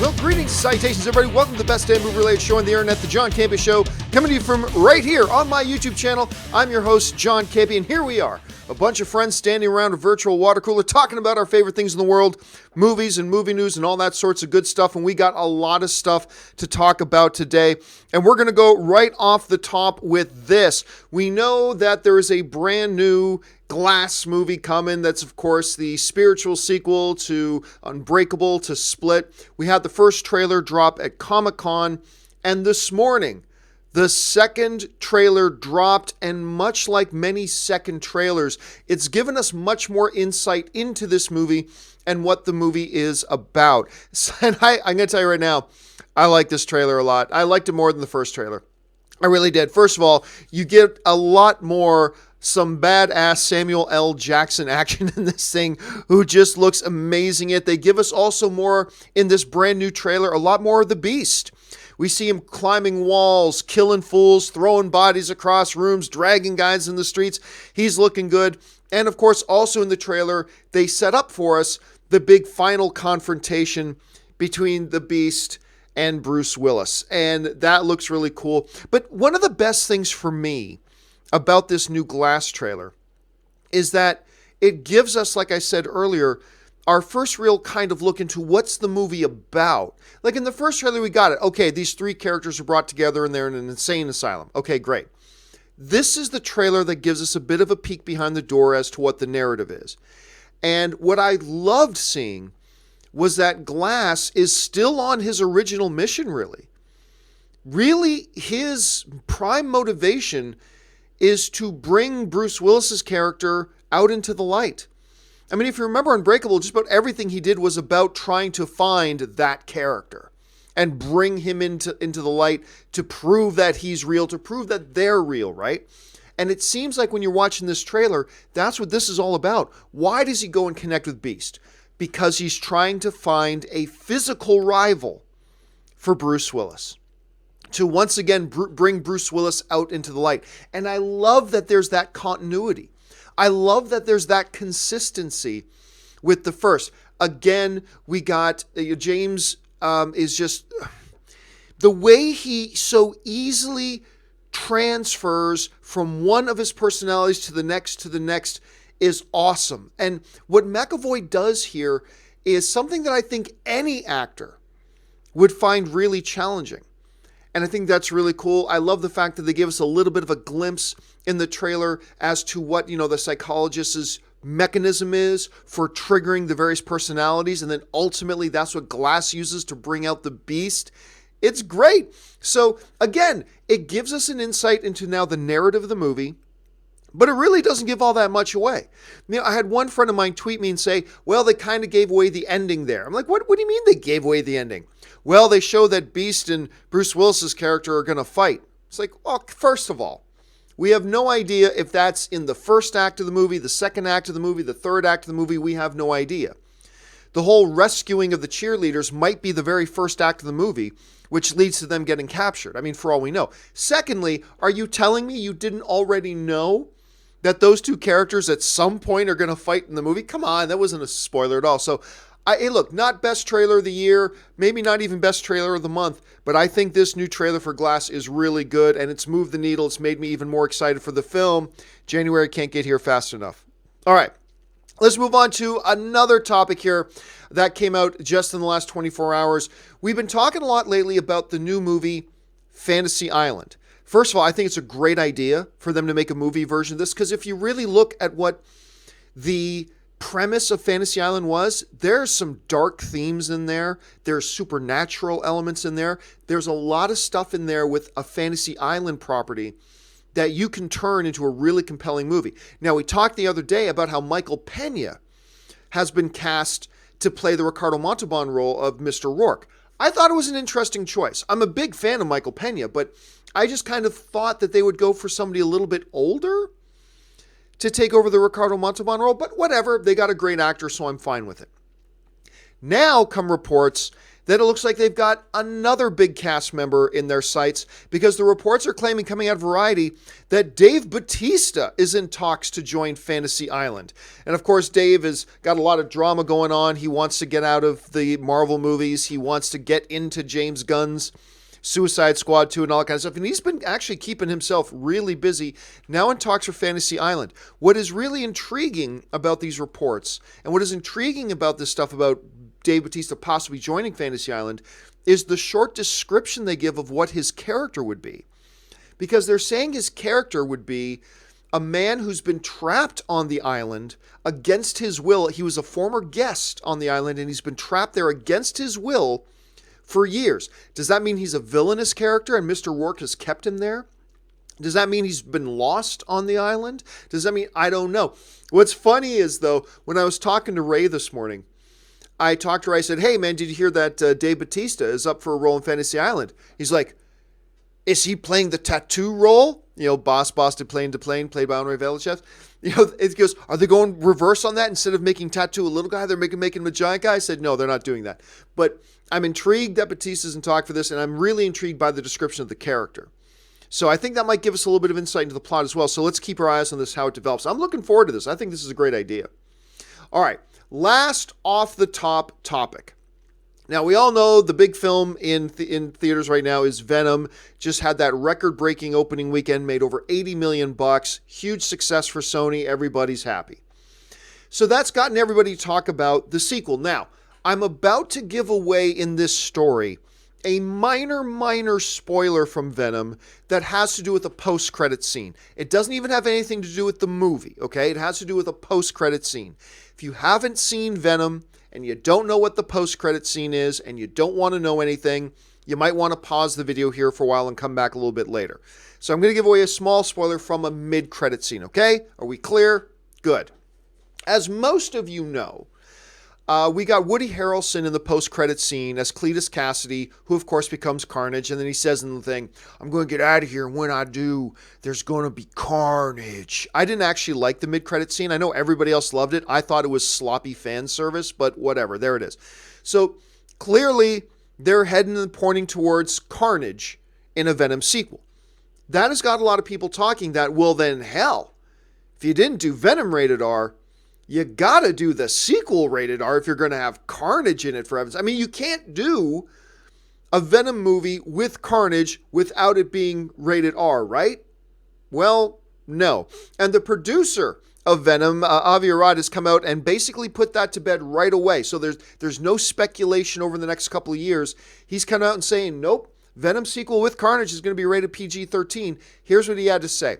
Well, greetings, salutations, everybody. Welcome to the best damn movie-related show on the internet, the John Campea Show, coming to you from right here on my YouTube channel. I'm your host, John Campea, and here we are, a bunch of friends standing around a virtual water cooler talking about our favorite things in the world, movies and movie news and all that sorts of good stuff, and we got a lot of stuff to talk about today, and we're going to go right off the top with this. We know that there is a brand new Glass movie coming. That's, of course, the spiritual sequel to Unbreakable, to Split. We had the first trailer drop at Comic-Con, and this morning, the second trailer dropped, and much like many second trailers, it's given us much more insight into this movie and what the movie is about. And I'm going to tell you right now, I like this trailer a lot. I liked it more than the first trailer. I really did. First of all, you get a lot more some badass Samuel L. Jackson action in this thing, who just looks amazing. They give us also more in this brand new trailer, a lot more of the Beast. We see him climbing walls, killing fools, throwing bodies across rooms, dragging guys in the streets. He's looking good. And of course, also in the trailer, they set up for us the big final confrontation between the Beast and Bruce Willis. And that looks really cool. But one of the best things for me about this new Glass trailer is that it gives us, like I said earlier, our first real kind of look into what's the movie about. Like in the first trailer, we got it. Okay, these three characters are brought together and they're in an insane asylum. Okay, great. This is the trailer that gives us a bit of a peek behind the door as to what the narrative is. And what I loved seeing was that Glass is still on his original mission, really. Really, his prime motivation is to bring Bruce Willis's character out into the light. I mean, if you remember Unbreakable, just about everything he did was about trying to find that character and bring him into the light to prove that he's real, to prove that they're real, right? And it seems like when you're watching this trailer, that's what this is all about. Why does he go and connect with Beast? Because he's trying to find a physical rival for Bruce Willis, to once again bring Bruce Willis out into the light. And I love that there's that continuity. I love that there's that consistency with the first. Again, we got James is just the way he so easily transfers from one of his personalities to the next is awesome. And what McAvoy does here is something that I think any actor would find really challenging. And I think that's really cool. I love the fact that they give us a little bit of a glimpse in the trailer as to what, the psychologist's mechanism is for triggering the various personalities. And then ultimately that's what Glass uses to bring out the Beast. It's great. So again, it gives us an insight into now the narrative of the movie, but it really doesn't give all that much away. I had one friend of mine tweet me and say, well, they kind of gave away the ending there. I'm like, what do you mean they gave away the ending? Well, they show that Beast and Bruce Willis's character are going to fight. It's like, well, first of all, we have no idea if that's in the first act of the movie, the second act of the movie, the third act of the movie. We have no idea. The whole rescuing of the cheerleaders might be the very first act of the movie, which leads to them getting captured. I mean, for all we know. Secondly, are you telling me you didn't already know that those two characters at some point are going to fight in the movie? Come on, that wasn't a spoiler at all. So, hey, look, not best trailer of the year, maybe not even best trailer of the month, but I think this new trailer for Glass is really good, and it's moved the needle. It's made me even more excited for the film. January can't get here fast enough. All right, let's move on to another topic here that came out just in the last 24 hours. We've been talking a lot lately about the new movie, Fantasy Island. First of all, I think it's a great idea for them to make a movie version of this, because if you really look at what the premise of Fantasy Island was, there's some dark themes in there. There's supernatural elements in there. There's a lot of stuff in there with a Fantasy Island property that you can turn into a really compelling movie. Now, we talked the other day about how Michael Pena has been cast to play the Ricardo Montalban role of Mr. Rourke. I thought it was an interesting choice. I'm a big fan of Michael Pena, but I just kind of thought that they would go for somebody a little bit older to take over the Ricardo Montalban role, but whatever, they got a great actor, so I'm fine with it. Now come reports Then it looks like they've got another big cast member in their sights because the reports are claiming, coming out of Variety, that Dave Bautista is in talks to join Fantasy Island. And of course, Dave has got a lot of drama going on. He wants to get out of the Marvel movies. He wants to get into James Gunn's Suicide Squad 2 and all that kind of stuff. And he's been actually keeping himself really busy, now in talks for Fantasy Island. What is really intriguing about these reports, and what is intriguing about this stuff about Dave Bautista possibly joining Fantasy Island, is the short description they give of what his character would be. Because they're saying his character would be a man who's been trapped on the island against his will. He was a former guest on the island, and he's been trapped there against his will for years. Does that mean he's a villainous character and Mr. Rourke has kept him there? Does that mean he's been lost on the island? Does that mean, I don't know. What's funny is, though, when I was talking to Ray this morning, I talked to her, I said, hey man, did you hear that Dave Bautista is up for a role in Fantasy Island? He's like, is he playing the tattoo role? You know, Boss did Plane to Plane, played by Henri Velichev. You know, it goes, are they going reverse on that? Instead of making Tattoo a little guy, they're making him a giant guy? I said, no, they're not doing that. But I'm intrigued that Bautista's in talk for this, and I'm really intrigued by the description of the character. So I think that might give us a little bit of insight into the plot as well. So let's keep our eyes on this, how it develops. I'm looking forward to this. I think this is a great idea. All right. Last off the top topic. Now, we all know the big film in theaters right now is Venom. Just had that record-breaking opening weekend, made over $80 million. Huge success for Sony. Everybody's happy. So that's gotten everybody to talk about the sequel. Now, I'm about to give away in this story a minor spoiler from Venom that has to do with a post-credit scene. It doesn't even have anything to do with the movie, okay? It has to do with a post-credit scene. If you haven't seen Venom and you don't know what the post-credit scene is and you don't want to know anything, you might want to pause the video here for a while and come back a little bit later. So I'm going to give away a small spoiler from a mid-credit scene, okay? Are we clear? Good. As most of you know, we got Woody Harrelson in the post-credit scene as Cletus Cassidy, who of course becomes Carnage, and then he says in the thing, I'm going to get out of here, and when I do, there's going to be carnage. I didn't actually like the mid-credit scene. I know everybody else loved it. I thought it was sloppy fan service, but whatever, there it is. So clearly, they're heading and pointing towards Carnage in a Venom sequel. That has got a lot of people talking that, well then hell, if you didn't do Venom rated R, you gotta do the sequel rated R if you're gonna have Carnage in it for heaven's. I mean, you can't do a Venom movie with Carnage without it being rated R, right? Well, no. And the producer of Venom, Avi Arad, has come out and basically put that to bed right away. So there's no speculation over the next couple of years. He's come out and saying, nope, Venom sequel with Carnage is going to be rated PG-13. Here's what he had to say.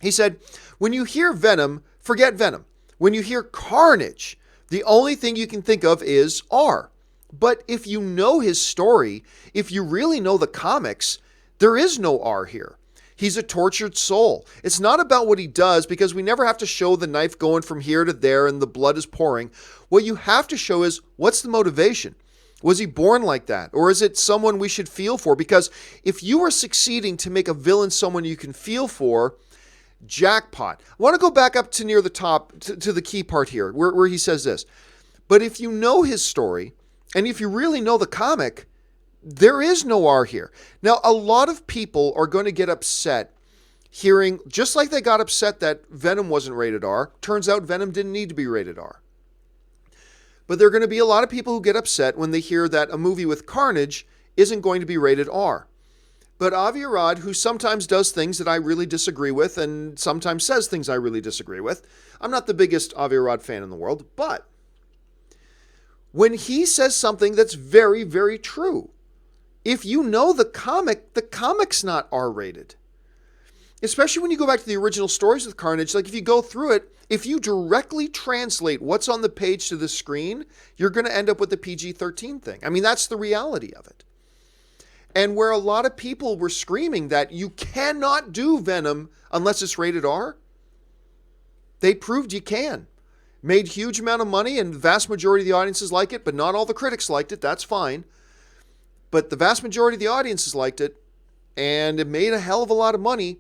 He said, when you hear Venom, forget Venom. When you hear Carnage, the only thing you can think of is R. But if you know his story, if you really know the comics, there is no R here. He's a tortured soul. It's not about what he does, because we never have to show the knife going from here to there and the blood is pouring. What you have to show is, what's the motivation? Was he born like that? Or is it someone we should feel for? Because if you are succeeding to make a villain someone you can feel for, jackpot. I want to go back up to near the top, to the key part here, where he says this. But if you know his story, and if you really know the comic, there is no R here. Now, a lot of people are going to get upset hearing, just like they got upset that Venom wasn't rated R. Turns out Venom didn't need to be rated R. But there are going to be a lot of people who get upset when they hear that a movie with Carnage isn't going to be rated R. But Avi Arad, who sometimes does things that I really disagree with and sometimes says things I really disagree with, I'm not the biggest Avi Arad fan in the world, but when he says something that's very, very true, if you know the comic's not R-rated. Especially when you go back to the original stories with Carnage, like if you go through it, if you directly translate what's on the page to the screen, you're going to end up with the PG-13 thing. I mean, that's the reality of it. And where a lot of people were screaming that you cannot do Venom unless it's rated R, they proved you can. Made huge amount of money, and the vast majority of the audiences like it, but not all the critics liked it. That's fine. But the vast majority of the audiences liked it, and it made a hell of a lot of money.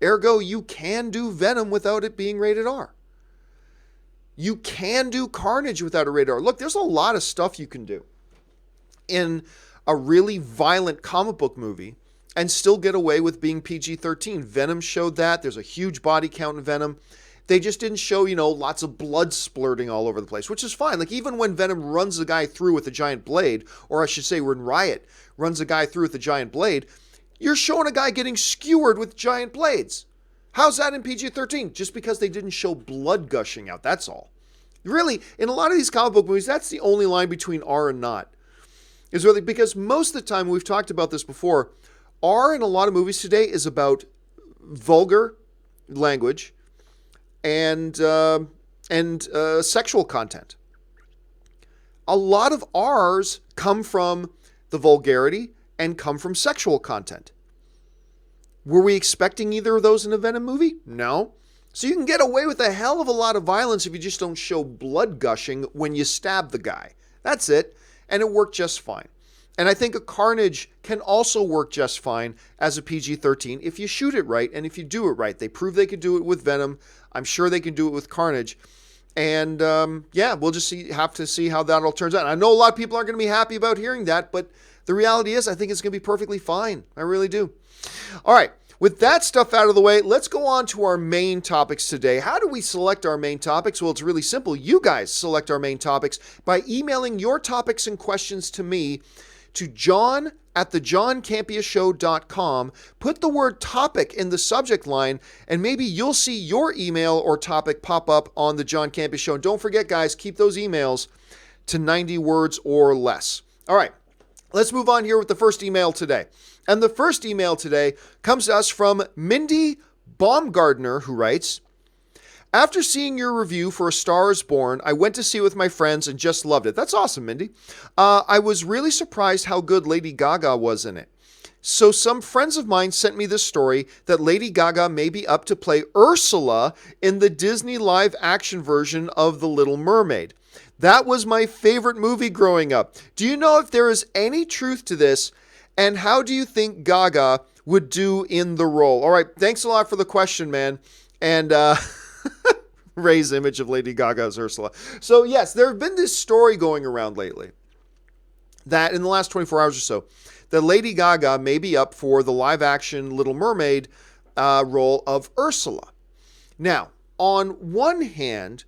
Ergo, you can do Venom without it being rated R. You can do Carnage without a rated R. Look, there's a lot of stuff you can do. in a really violent comic book movie and still get away with being PG-13. Venom showed that. There's a huge body count in Venom. They just didn't show, lots of blood splurting all over the place, which is fine. Like, even when Venom runs a guy through with a giant blade, or I should say when Riot runs a guy through with a giant blade, you're showing a guy getting skewered with giant blades. How's that in PG-13? Just because they didn't show blood gushing out, that's all. Really, in a lot of these comic book movies, that's the only line between R and not. Is really because most of the time, we've talked about this before, R in a lot of movies today is about vulgar language and sexual content. A lot of R's come from the vulgarity and come from sexual content. Were we expecting either of those in a Venom movie? No. So you can get away with a hell of a lot of violence if you just don't show blood gushing when you stab the guy. That's it. And it worked just fine. And I think a Carnage can also work just fine as a PG-13 if you shoot it right and if you do it right. They proved they could do it with Venom. I'm sure they can do it with Carnage. And we'll just have to see how that all turns out. And I know a lot of people aren't going to be happy about hearing that, but the reality is I think it's going to be perfectly fine. I really do. All right. With that stuff out of the way, let's go on to our main topics today. How do we select our main topics? Well, it's really simple. You guys select our main topics by emailing your topics and questions to me to john@thejohncampeashow.com. Put the word topic in the subject line, and maybe you'll see your email or topic pop up on the John Campea Show. And don't forget, guys, keep those emails to 90 words or less. All right, let's move on here with the first email today. And the first email today comes to us from Mindy Baumgardner, who writes, after seeing your review for A Star is Born, I went to see it with my friends and just loved it. That's awesome, Mindy. I was really surprised how good Lady Gaga was in it. So some friends of mine sent me this story that Lady Gaga may be up to play Ursula in the Disney live action version of The Little Mermaid. That was my favorite movie growing up. Do you know if there is any truth to this? And how do you think Gaga would do in the role? All right, thanks a lot for the question, man. And Ray's image of Lady Gaga as Ursula. So yes, there have been this story going around lately that in the last 24 hours or so, that Lady Gaga may be up for the live action Little Mermaid role of Ursula. Now, on one hand,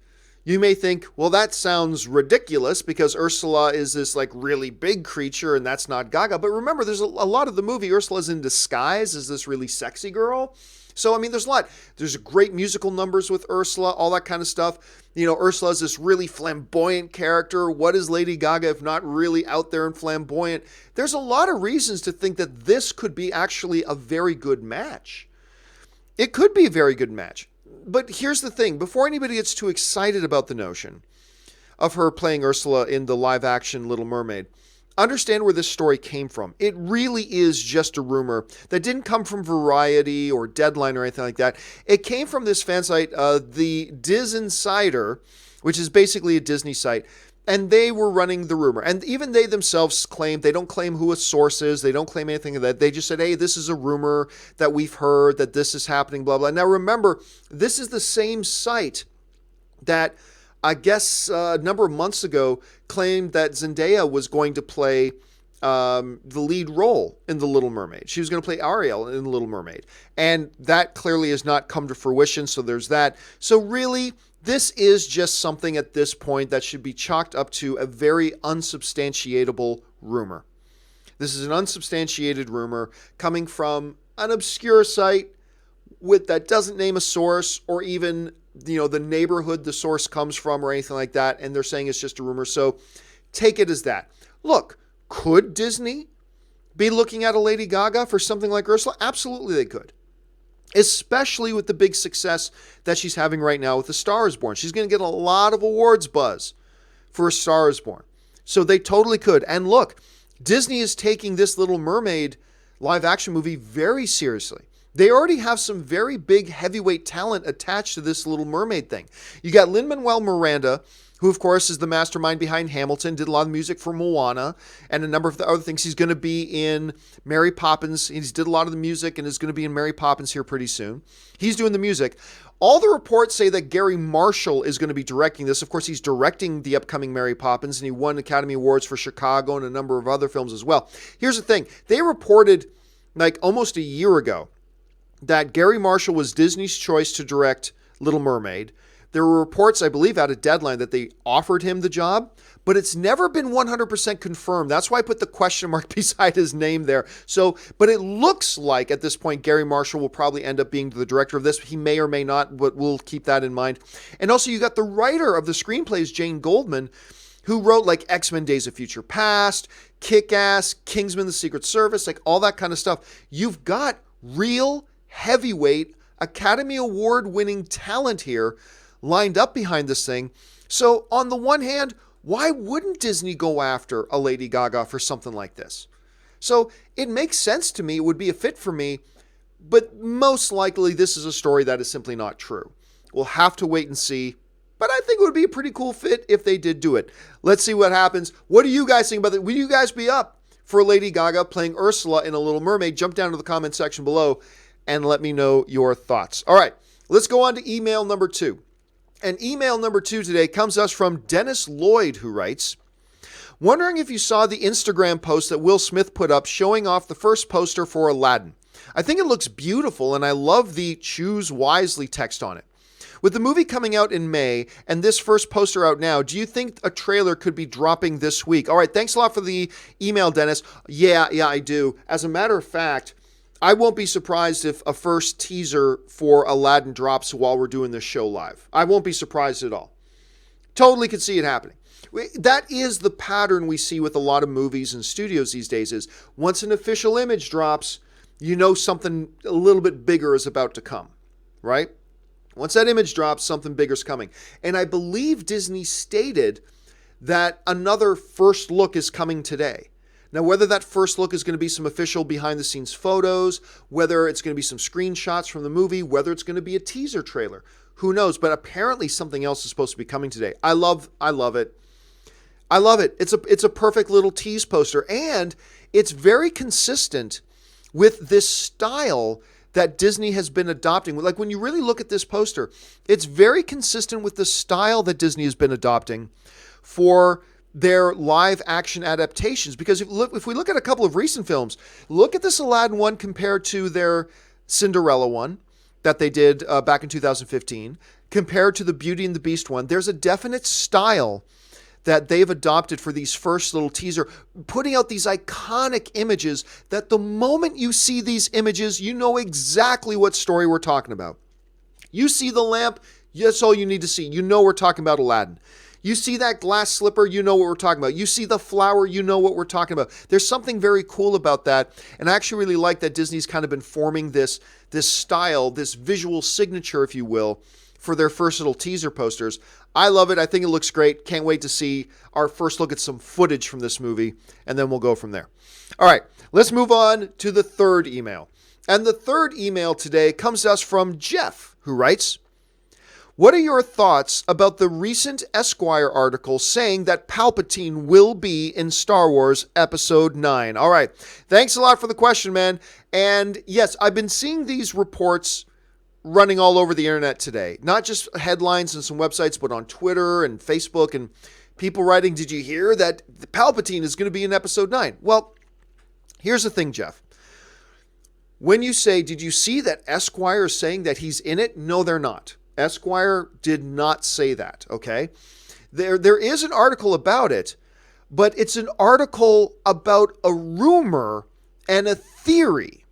you may think, well, that sounds ridiculous because Ursula is this like really big creature and that's not Gaga. But remember, there's a lot of the movie Ursula's in disguise as this really sexy girl. So, I mean, there's a lot. There's great musical numbers with Ursula, all that kind of stuff. Ursula is this really flamboyant character. What is Lady Gaga if not really out there and flamboyant? There's a lot of reasons to think that this could be actually a very good match. It could be a very good match. But here's the thing. Before anybody gets too excited about the notion of her playing Ursula in the live-action Little Mermaid, understand where this story came from. It really is just a rumor that didn't come from Variety or Deadline or anything like that. It came from this fan site, the Diz Insider, which is basically a Disney site, and they were running the rumor. And even they themselves claim, they don't claim who a source is, they don't claim anything of that. They just said, hey, this is a rumor that we've heard, that this is happening, blah, blah. Now remember, this is the same site that I guess a number of months ago claimed that Zendaya was going to play the lead role in The Little Mermaid. She was going to play Ariel in The Little Mermaid. And that clearly has not come to fruition, so there's that. So really, this is just something at this point that should be chalked up to a very unsubstantiatable rumor. This is an unsubstantiated rumor coming from an obscure site that doesn't name a source or even the neighborhood the source comes from or anything like that, and they're saying it's just a rumor. So take it as that. Look, could Disney be looking at a Lady Gaga for something like Ursula? Absolutely they could. Especially with the big success that she's having right now with A Star is Born. She's going to get a lot of awards buzz for A Star is Born. So they totally could. And look, Disney is taking this Little Mermaid live action movie very seriously. They already have some very big heavyweight talent attached to this Little Mermaid thing. You got Lin-Manuel Miranda, who, of course, is the mastermind behind Hamilton, did a lot of music for Moana and a number of the other things. He's going to be in Mary Poppins. He's did a lot of the music and is going to be in Mary Poppins here pretty soon. He's doing the music. All the reports say that Gary Marshall is going to be directing this. Of course, he's directing the upcoming Mary Poppins, and he won Academy Awards for Chicago and a number of other films as well. Here's the thing. They reported like almost a year ago that Gary Marshall was Disney's choice to direct Little Mermaid. There were reports, I believe, out of Deadline that they offered him the job, but it's never been 100% confirmed. That's why I put the question mark beside his name there. So, but it looks like at this point, Gary Marshall will probably end up being the director of this. He may or may not, but we'll keep that in mind. And also, you got the writer of the screenplays, Jane Goldman, who wrote like X-Men Days of Future Past, Kick-Ass, Kingsman: The Secret Service, like all that kind of stuff. You've got real heavyweight Academy Award winning talent here lined up behind this thing. So on the one hand, why wouldn't Disney go after a Lady Gaga for something like this? So it makes sense to me. It would be a fit for me, but most likely this is a story that is simply not true. We'll have to wait and see, but I think it would be a pretty cool fit if they did do it. Let's see what happens. What do you guys think about it? Will you guys be up for Lady Gaga playing Ursula in A Little Mermaid? Jump down to the comment section below and let me know your thoughts. All right, let's go on to email number 2. And email number 2 today comes to us from Dennis Lloyd, who writes, wondering if you saw the Instagram post that Will Smith put up showing off the first poster for Aladdin. I think it looks beautiful, and I love the choose wisely text on it. With the movie coming out in May and this first poster out now, do you think a trailer could be dropping this week? All right, thanks a lot for the email, Dennis. Yeah, I do. As a matter of fact, I won't be surprised if a first teaser for Aladdin drops while we're doing this show live. I won't be surprised at all. Totally could see it happening. That is the pattern we see with a lot of movies and studios these days is once an official image drops, you know something a little bit bigger is about to come, right? Once that image drops, something bigger is coming. And I believe Disney stated that another first look is coming today. Now, whether that first look is going to be some official behind-the-scenes photos, whether it's going to be some screenshots from the movie, whether it's going to be a teaser trailer, who knows? But apparently something else is supposed to be coming today. I love it. I love it. It's a perfect little tease poster, and it's very consistent with this style that Disney has been adopting. Like when you really look at this poster, it's very consistent with the style that Disney has been adopting for their live action adaptations. Because if we look at a couple of recent films, look at this Aladdin one compared to their Cinderella one that they did back in 2015, compared to the Beauty and the Beast one. There's a definite style that they've adopted for these first little teaser, putting out these iconic images that the moment you see these images, you know exactly what story we're talking about. You see the lamp, that's all you need to see. You know we're talking about Aladdin. You see that glass slipper, you know what we're talking about. You see the flower, you know what we're talking about. There's something very cool about that. And I actually really like that Disney's kind of been forming this style, this visual signature, if you will, for their first little teaser posters. I love it. I think it looks great. Can't wait to see our first look at some footage from this movie, and then we'll go from there. All right, let's move on to the third email. And the third email today comes to us from Jeff, who writes, what are your thoughts about the recent Esquire article saying that Palpatine will be in Star Wars Episode 9? All right. Thanks a lot for the question, man. And yes, I've been seeing these reports running all over the internet today. Not just headlines and some websites, but on Twitter and Facebook and people writing, did you hear that Palpatine is going to be in Episode 9? Well, here's the thing, Jeff. When you say, did you see that Esquire is saying that he's in it? No, they're not. Esquire did not say that, okay? There is an article about it, but it's an article about a rumor and a theory,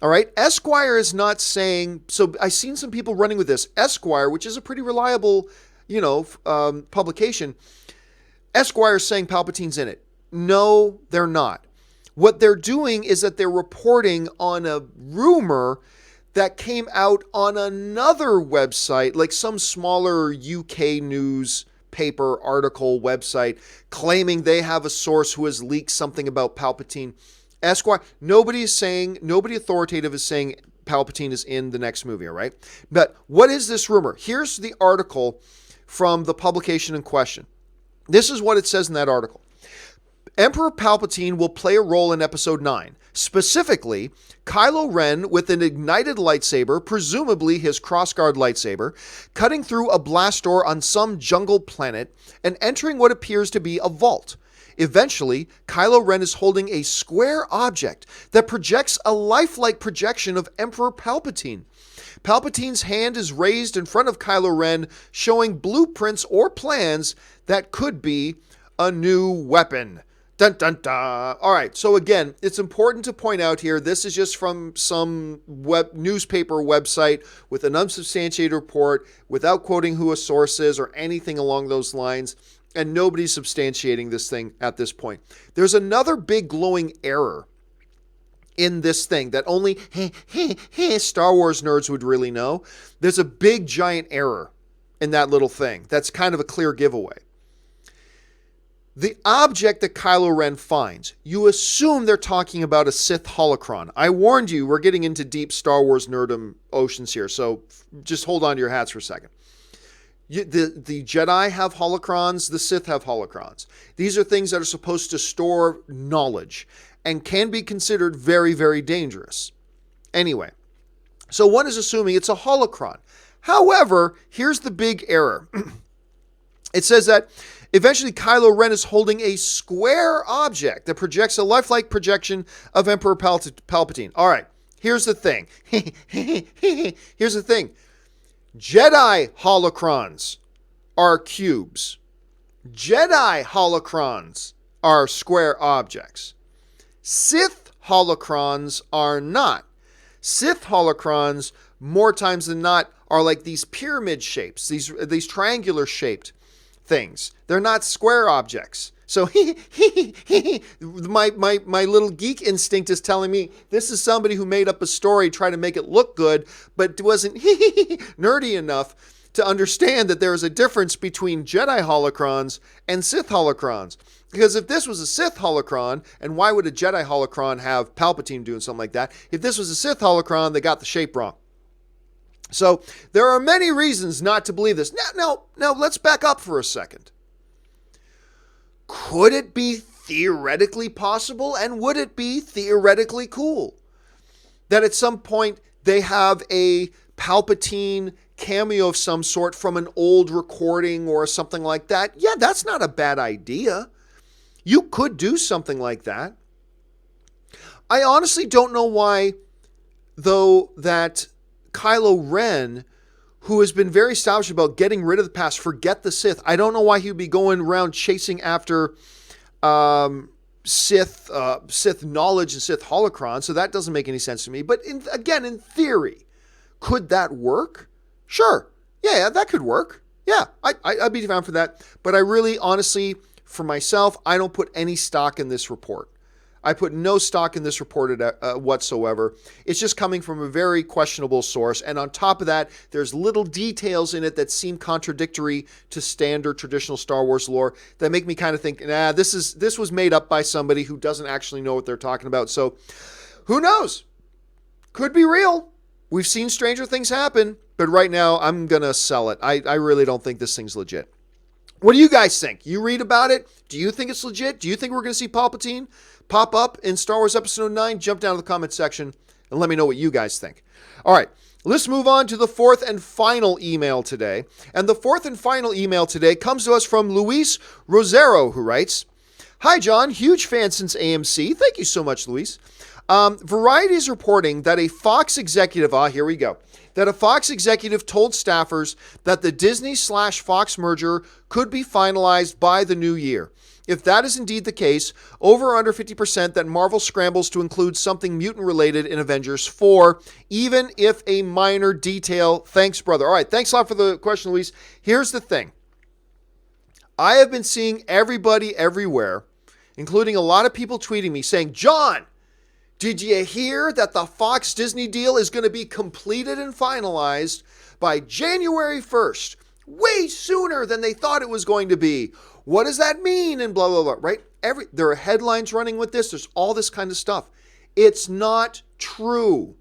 all right? Esquire is not saying, so I've seen some people running with this. Esquire, which is a pretty reliable, publication, Esquire is saying Palpatine's in it. No, they're not. What they're doing is that they're reporting on a rumor that came out on another website, like some smaller UK newspaper article website, claiming they have a source who has leaked something about Palpatine. Esquire, nobody authoritative is saying Palpatine is in the next movie, all right? But what is this rumor? Here's the article from the publication in question. This is what it says in that article. Emperor Palpatine will play a role in Episode 9. Specifically, Kylo Ren with an ignited lightsaber, presumably his crossguard lightsaber, cutting through a blast door on some jungle planet and entering what appears to be a vault. Eventually, Kylo Ren is holding a square object that projects a lifelike projection of Emperor Palpatine. Palpatine's hand is raised in front of Kylo Ren, showing blueprints or plans that could be a new weapon. Dun, dun, dun. All right, so again, it's important to point out here, this is just from some newspaper website with an unsubstantiated report without quoting who a source is or anything along those lines, and nobody's substantiating this thing at this point. There's another big glowing error in this thing that only Star Wars nerds would really know. There's a big giant error in that little thing. That's kind of a clear giveaway. The object that Kylo Ren finds, you assume they're talking about a Sith holocron. I warned you, we're getting into deep Star Wars nerdom oceans here, so just hold on to your hats for a second. The Jedi have holocrons, the Sith have holocrons. These are things that are supposed to store knowledge and can be considered very, very dangerous. Anyway, so one is assuming it's a holocron. However, here's the big error. It says that eventually Kylo Ren is holding a square object that projects a lifelike projection of Emperor Palpatine. All right, here's the thing. Here's the thing. Jedi holocrons are cubes. Jedi holocrons are square objects. Sith holocrons are not. Sith holocrons, more times than not, are like these pyramid shapes, these triangular shaped things. They're not square objects. So my little geek instinct is telling me this is somebody who made up a story, tried to make it look good, but wasn't nerdy enough to understand that there is a difference between Jedi holocrons and Sith holocrons. Because if this was a Sith holocron, and why would a Jedi holocron have Palpatine doing something like that? If this was a Sith holocron, they got the shape wrong. So there are many reasons not to believe this. Now, let's back up for a second. Could it be theoretically possible, and would it be theoretically cool that at some point they have a Palpatine cameo of some sort from an old recording or something like that? Yeah, that's not a bad idea. You could do something like that. I honestly don't know why, though, that Kylo Ren, who has been very established about getting rid of the past, forget the Sith. I don't know why he would be going around chasing after Sith knowledge and Sith holocron, so that doesn't make any sense to me. But in theory, could that work? Sure. Yeah, that could work. Yeah, I'd be down for that. But I really, honestly, for myself, I don't put any stock in this report. I put no stock in this report whatsoever. It's just coming from a very questionable source. And on top of that, there's little details in it that seem contradictory to standard traditional Star Wars lore that make me kind of think, this was made up by somebody who doesn't actually know what they're talking about. So who knows? Could be real. We've seen stranger things happen. But right now, I'm going to sell it. I really don't think this thing's legit. What do you guys think? You read about it? Do you think it's legit? Do you think we're going to see Palpatine pop up in Star Wars Episode 9? Jump down to the comment section and let me know what you guys think. All right, let's move on to the fourth and final email today. And the fourth and final email today comes to us from Luis Rosero, who writes, "Hi, John. Huge fan since AMC." Thank you so much, Luis. Variety is reporting that a Fox executive, here we go, that a Fox executive told staffers that the Disney/Fox merger could be finalized by the new year. If that is indeed the case, over or under 50% that Marvel scrambles to include something mutant-related in Avengers 4, even if a minor detail. Thanks, brother. All right, thanks a lot for the question, Luis. Here's the thing. I have been seeing everybody everywhere, including a lot of people tweeting me, saying, John, did you hear that the Fox Disney deal is going to be completed and finalized by January 1st? Way sooner than they thought it was going to be. What does that mean? And blah, blah, blah, right? There are headlines running with this. There's all this kind of stuff. It's not true.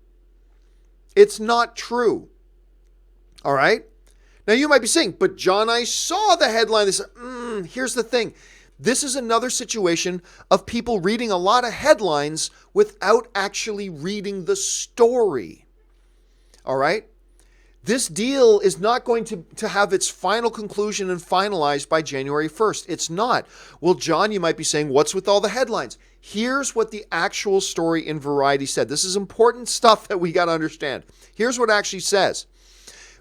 It's not true. All right? Now you might be saying, but John, I saw the headline. Here's the thing. This is another situation of people reading a lot of headlines without actually reading the story. All right? This deal is not going to have its final conclusion and finalized by January 1st. It's not. Well, John, you might be saying, what's with all the headlines? Here's what the actual story in Variety said. This is important stuff that we got to understand. Here's what it actually says.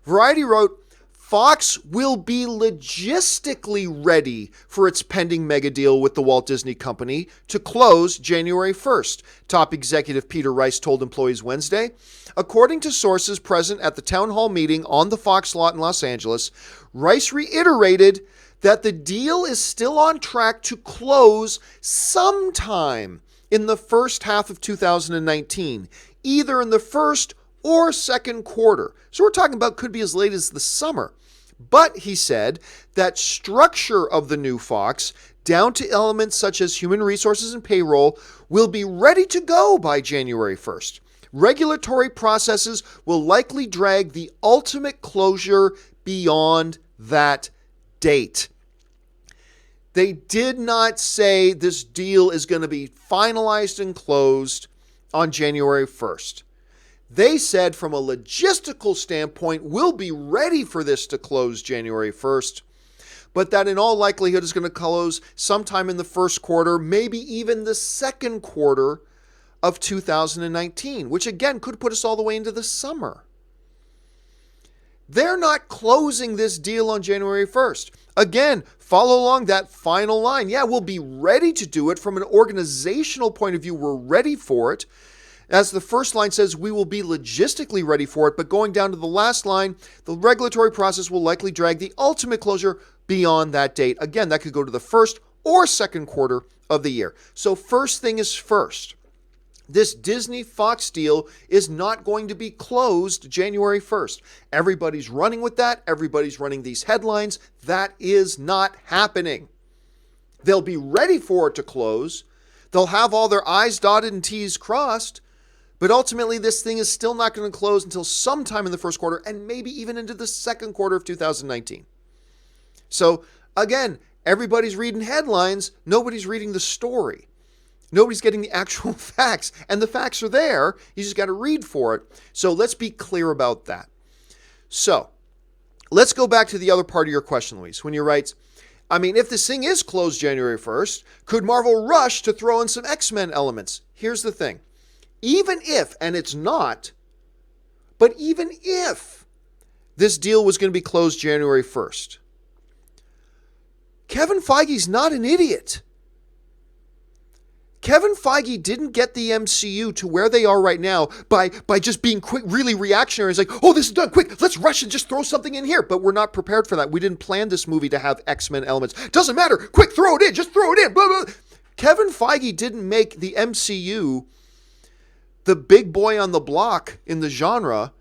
Variety wrote, Fox will be logistically ready for its pending mega deal with the Walt Disney Company to close January 1st, top executive Peter Rice told employees Wednesday. According to sources present at the town hall meeting on the Fox lot in Los Angeles, Rice reiterated that the deal is still on track to close sometime in the first half of 2019, either in the first or second quarter. So we're talking about could be as late as the summer. But he said that structure of the new Fox, down to elements such as human resources and payroll, will be ready to go by January 1st. Regulatory processes will likely drag the ultimate closure beyond that date. They did not say this deal is going to be finalized and closed on January 1st. They said from a logistical standpoint, we'll be ready for this to close January 1st, but that in all likelihood is going to close sometime in the first quarter, maybe even the second quarter of 2019, which again could put us all the way into the summer. They're not closing this deal on January 1st. Again, follow along that final line. Yeah, we'll be ready to do it from an organizational point of view. We're ready for it. As the first line says, we will be logistically ready for it, but going down to the last line, the regulatory process will likely drag the ultimate closure beyond that date. Again, that could go to the first or second quarter of the year. So first thing is first. This Disney-Fox deal is not going to be closed January 1st. Everybody's running with that. Everybody's running these headlines. That is not happening. They'll be ready for it to close. They'll have all their I's dotted and T's crossed. But ultimately, this thing is still not going to close until sometime in the first quarter and maybe even into the second quarter of 2019. So again, everybody's reading headlines. Nobody's reading the story. Nobody's getting the actual facts. And the facts are there. You just got to read for it. So let's be clear about that. So let's go back to the other part of your question, Luis, when you write, if this thing is closed January 1st, could Marvel rush to throw in some X-Men elements? Here's the thing. Even if, and it's not, but even if this deal was going to be closed January 1st, Kevin Feige's not an idiot. Kevin Feige didn't get the MCU to where they are right now by just being quick, really reactionary. It's like, oh, this is done, quick, let's rush and just throw something in here. But we're not prepared for that. We didn't plan this movie to have X-Men elements. Doesn't matter, quick, throw it in, just throw it in, blah, blah. Kevin Feige didn't make the MCU the big boy on the block in the genre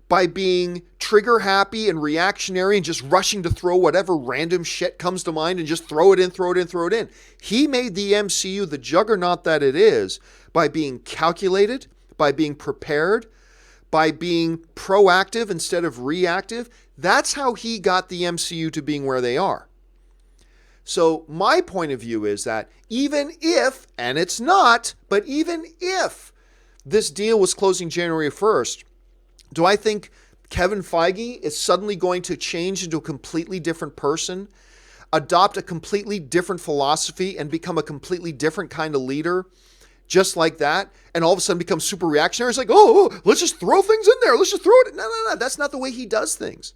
by being trigger happy and reactionary and just rushing to throw whatever random shit comes to mind and just throw it in, throw it in, throw it in. He made the MCU the juggernaut that it is by being calculated, by being prepared, by being proactive instead of reactive. That's how he got the MCU to being where they are. So my point of view is that even if, and it's not, but even if this deal was closing January 1st, do I think Kevin Feige is suddenly going to change into a completely different person, adopt a completely different philosophy, and become a completely different kind of leader just like that, and all of a sudden become super reactionary? It's like, oh, let's just throw things in there. Let's just throw it. No. That's not the way he does things.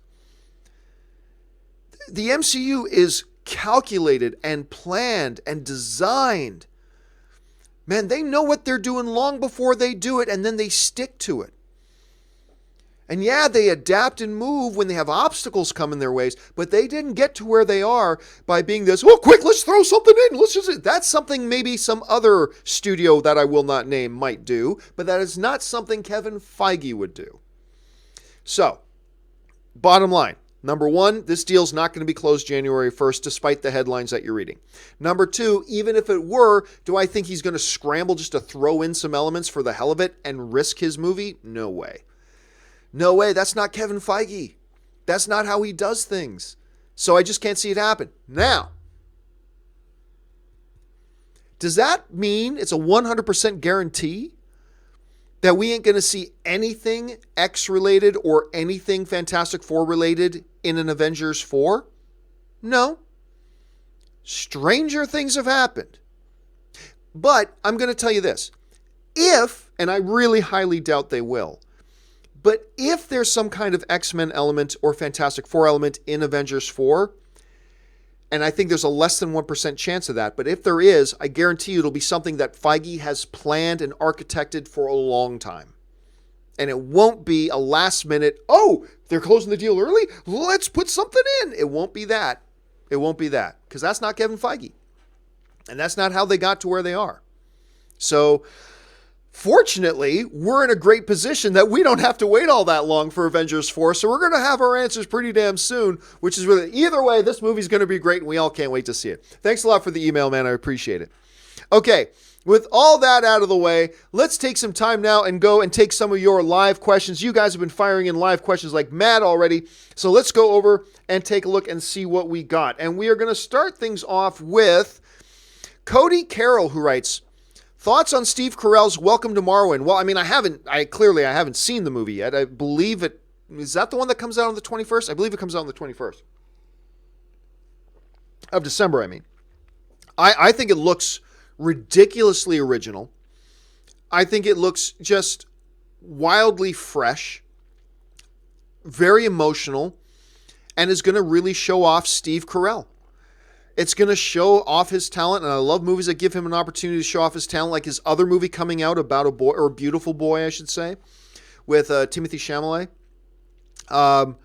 The MCU is calculated and planned and designed. Man, they know what they're doing long before they do it, and then they stick to it. And yeah, they adapt and move when they have obstacles come in their ways, but they didn't get to where they are by being this, oh, quick, let's throw something in. That's something maybe some other studio that I will not name might do, but that is not something Kevin Feige would do. So, bottom line. Number one, this deal's not going to be closed January 1st, despite the headlines that you're reading. Number two, even if it were, do I think he's going to scramble just to throw in some elements for the hell of it and risk his movie? No way. No way. That's not Kevin Feige. That's not how he does things. So I just can't see it happen. Now, does that mean it's a 100% guarantee that we ain't going to see anything X-related or anything Fantastic Four related in an Avengers 4? No. Stranger things have happened. But I'm going to tell you this. If, and I really highly doubt they will, but if there's some kind of X-Men element or Fantastic Four element in Avengers 4, and I think there's a less than 1% chance of that, but if there is, I guarantee you it'll be something that Feige has planned and architected for a long time. And it won't be a last minute, oh, they're closing the deal early? Let's put something in. It won't be that. It won't be that. Because that's not Kevin Feige. And that's not how they got to where they are. So, fortunately, we're in a great position that we don't have to wait all that long for Avengers 4, so we're going to have our answers pretty damn soon, which is really, either way, this movie's going to be great, and we all can't wait to see it. Thanks a lot for the email, man. I appreciate it. Okay, with all that out of the way, let's take some time now and go and take some of your live questions. You guys have been firing in live questions like mad already, so let's go over and take a look and see what we got. And we are going to start things off with Cody Carroll, who writes, thoughts on Steve Carell's Welcome to Marwen? Well, I mean, I haven't seen the movie yet. I believe it, is that the one that comes out on the 21st? I believe it comes out on the 21st of December, I mean. I think it looks ridiculously original. I think it looks just wildly fresh, very emotional, and is going to really show off Steve Carell. It's going to show off his talent, and I love movies that give him an opportunity to show off his talent, like his other movie coming out about a boy, or a beautiful boy, I should say, with Timothée Chalamet.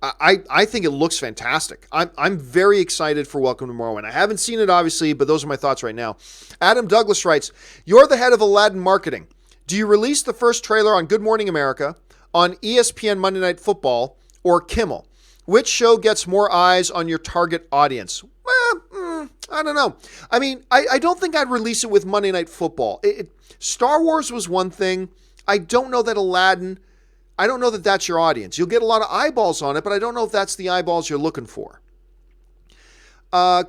I think it looks fantastic. I'm very excited for Welcome to Marwen. I haven't seen it, obviously, but those are my thoughts right now. Adam Douglas writes, you're the head of Aladdin marketing. Do you release the first trailer on Good Morning America, on ESPN Monday Night Football, or Kimmel? Which show gets more eyes on your target audience? Well, I don't know. I mean, I don't think I'd release it with Monday Night Football. Star Wars was one thing. I don't know that Aladdin, I don't know that that's your audience. You'll get a lot of eyeballs on it, but I don't know if that's the eyeballs you're looking for.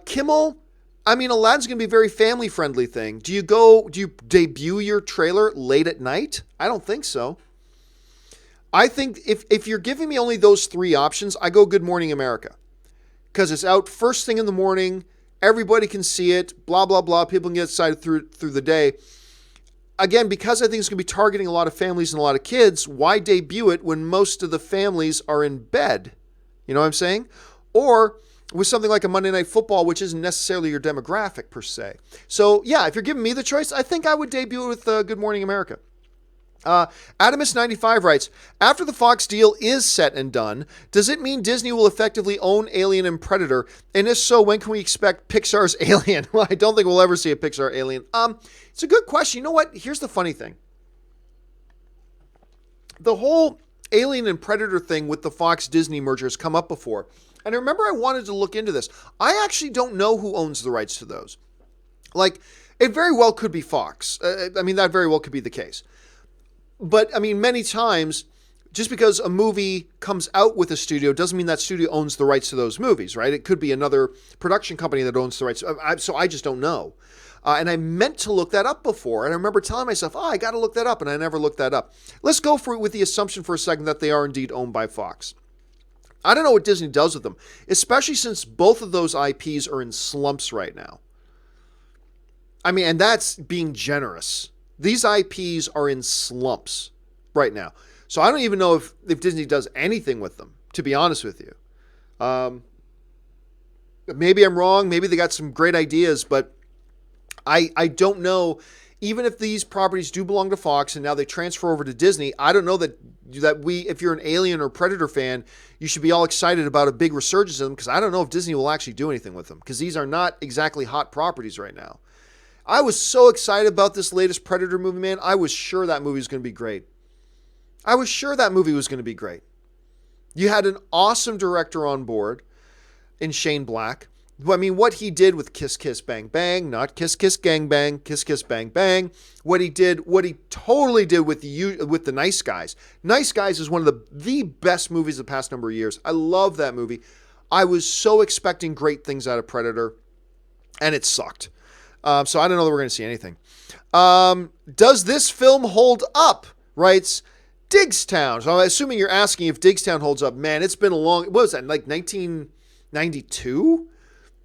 Kimmel, I mean, Aladdin's going to be a very family-friendly thing. Do you debut your trailer late at night? I don't think so. I think if you're giving me only those three options, I go Good Morning America. Because it's out first thing in the morning, everybody can see it, blah, blah, blah, people can get excited through the day. Again, because I think it's going to be targeting a lot of families and a lot of kids, why debut it when most of the families are in bed? You know what I'm saying? Or with something like a Monday Night Football, which isn't necessarily your demographic per se. So yeah, if you're giving me the choice, I think I would debut it with Good Morning America. Adamus95 writes, after the Fox deal is set and done, does it mean Disney will effectively own Alien and Predator? And if so, when can we expect Pixar's Alien? Well, I don't think we'll ever see a Pixar Alien. It's a good question. You know what? Here's the funny thing. The whole Alien and Predator thing with the Fox Disney merger has come up before. And I remember I wanted to look into this. I actually don't know who owns the rights to those. Like, it very well could be Fox. I mean, that very well could be the case. But, I mean, many times, just because a movie comes out with a studio doesn't mean that studio owns the rights to those movies, right? It could be another production company that owns the rights. So I just don't know. And I meant to look that up before. And I remember telling myself, I got to look that up. And I never looked that up. Let's go for it with the assumption for a second that they are indeed owned by Fox. I don't know what Disney does with them, especially since both of those IPs are in slumps right now. I mean, and that's being generous. These IPs are in slumps right now. So I don't even know if Disney does anything with them, to be honest with you. Maybe I'm wrong. Maybe they got some great ideas, but I don't know. Even if these properties do belong to Fox and now they transfer over to Disney, I don't know that if you're an Alien or Predator fan, you should be all excited about a big resurgence of them, because I don't know if Disney will actually do anything with them, because these are not exactly hot properties right now. I was so excited about this latest Predator movie, man. I was sure that movie was going to be great. You had an awesome director on board in Shane Black. I mean, what he did with Kiss Kiss Bang Bang, not Kiss Kiss Gang Bang, Kiss Kiss Bang Bang. What he totally did with the Nice Guys. Nice Guys is one of the best movies of the past number of years. I love that movie. I was so expecting great things out of Predator, and it sucked. So I don't know that we're going to see anything. Does this film hold up? Writes Digstown. So I'm assuming you're asking if Digstown holds up. Man, it's been a long... What was that, like 1992?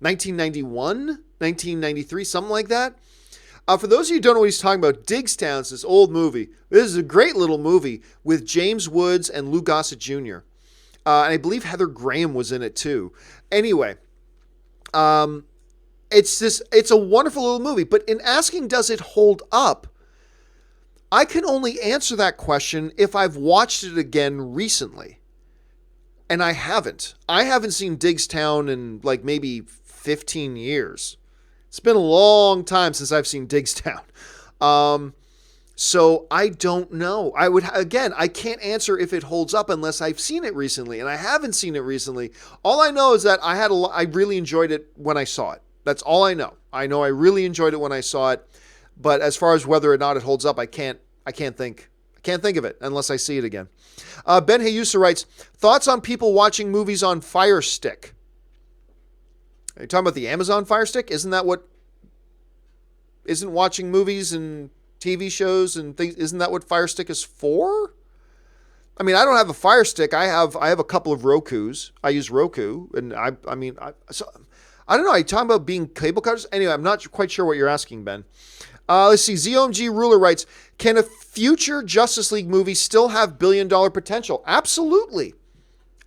1991? 1993? Something like that? For those of you who don't know what he's talking about, Digstown is this old movie. This is a great little movie with James Woods and Lou Gossett Jr. And I believe Heather Graham was in it too. Anyway, it's a wonderful little movie. But in asking, does it hold up? I can only answer that question if I've watched it again recently. And I haven't. I haven't seen Digstown in like maybe 15 years. It's been a long time since I've seen Digstown. So I don't know. I can't answer if it holds up unless I've seen it recently, and I haven't seen it recently. All I know is that I really enjoyed it when I saw it. That's all I know. I know I really enjoyed it when I saw it, but as far as whether or not it holds up, I can't think of it unless I see it again. Ben Hayusa writes, thoughts on people watching movies on Fire Stick? Are you talking about the Amazon Fire Stick? Isn't watching movies and TV shows and things, isn't that what Fire Stick is for? I mean, I don't have a Fire Stick. I have a couple of Rokus. I use Roku, and I don't know. Are you talking about being cable cutters? Anyway, I'm not quite sure what you're asking, Ben. Let's see. ZOMG Ruler writes, can a future Justice League movie still have billion-dollar potential? Absolutely.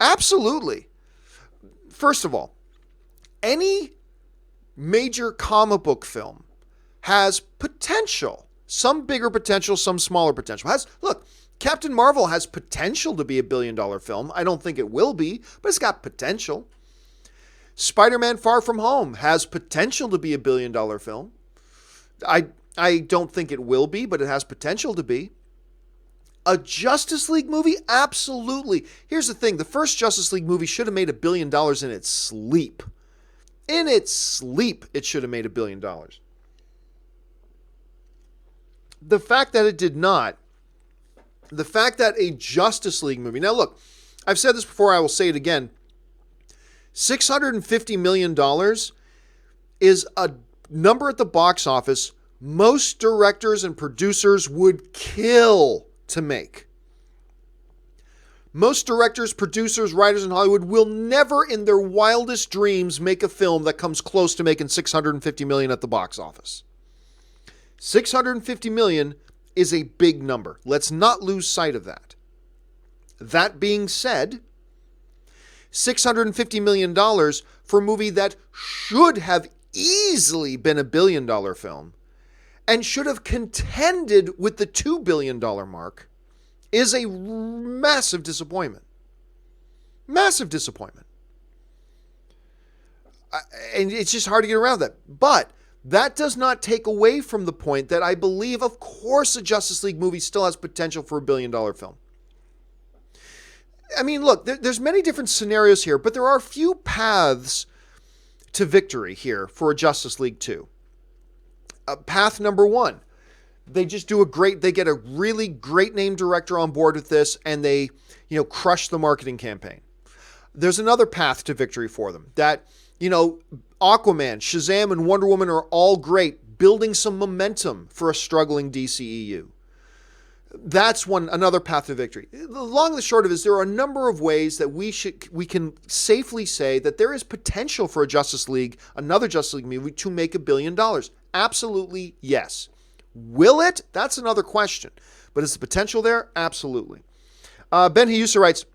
Absolutely. First of all, any major comic book film has potential. Some bigger potential, some smaller potential. Look, Captain Marvel has potential to be a billion-dollar film. I don't think it will be, but it's got potential. Spider-Man Far From Home has potential to be a billion-dollar film. I don't think it will be, but it has potential to be. A Justice League movie? Absolutely. Here's the thing. The first Justice League movie should have made $1 billion in its sleep. In its sleep, it should have made $1 billion. The fact that it did not, the fact that a Justice League movie... Now look, I've said this before, I will say it again. $650 million is a number at the box office most directors and producers would kill to make. Most directors, producers, writers in Hollywood will never in their wildest dreams make a film that comes close to making $650 million at the box office. $650 million is a big number. Let's not lose sight of that. That being said, $650 million for a movie that should have easily been $1 billion film and should have contended with the $2 billion mark is a massive disappointment. Massive disappointment. And it's just hard to get around that. But that does not take away from the point that I believe, of course, a Justice League movie still has potential for $1 billion film. I mean, look, there's many different scenarios here, but there are a few paths to victory here for a Justice League 2. Path number one, they just they get a really great name director on board with this, and they, crush the marketing campaign. There's another path to victory for them that, Aquaman, Shazam, and Wonder Woman are all great, building some momentum for a struggling DCEU. That's another path to victory. The long and the short of it is there are a number of ways that we can safely say that there is potential for another Justice League movie to make $1 billion. Absolutely, yes. Will it? That's another question. But is the potential there? Absolutely. Ben Hayusa writes,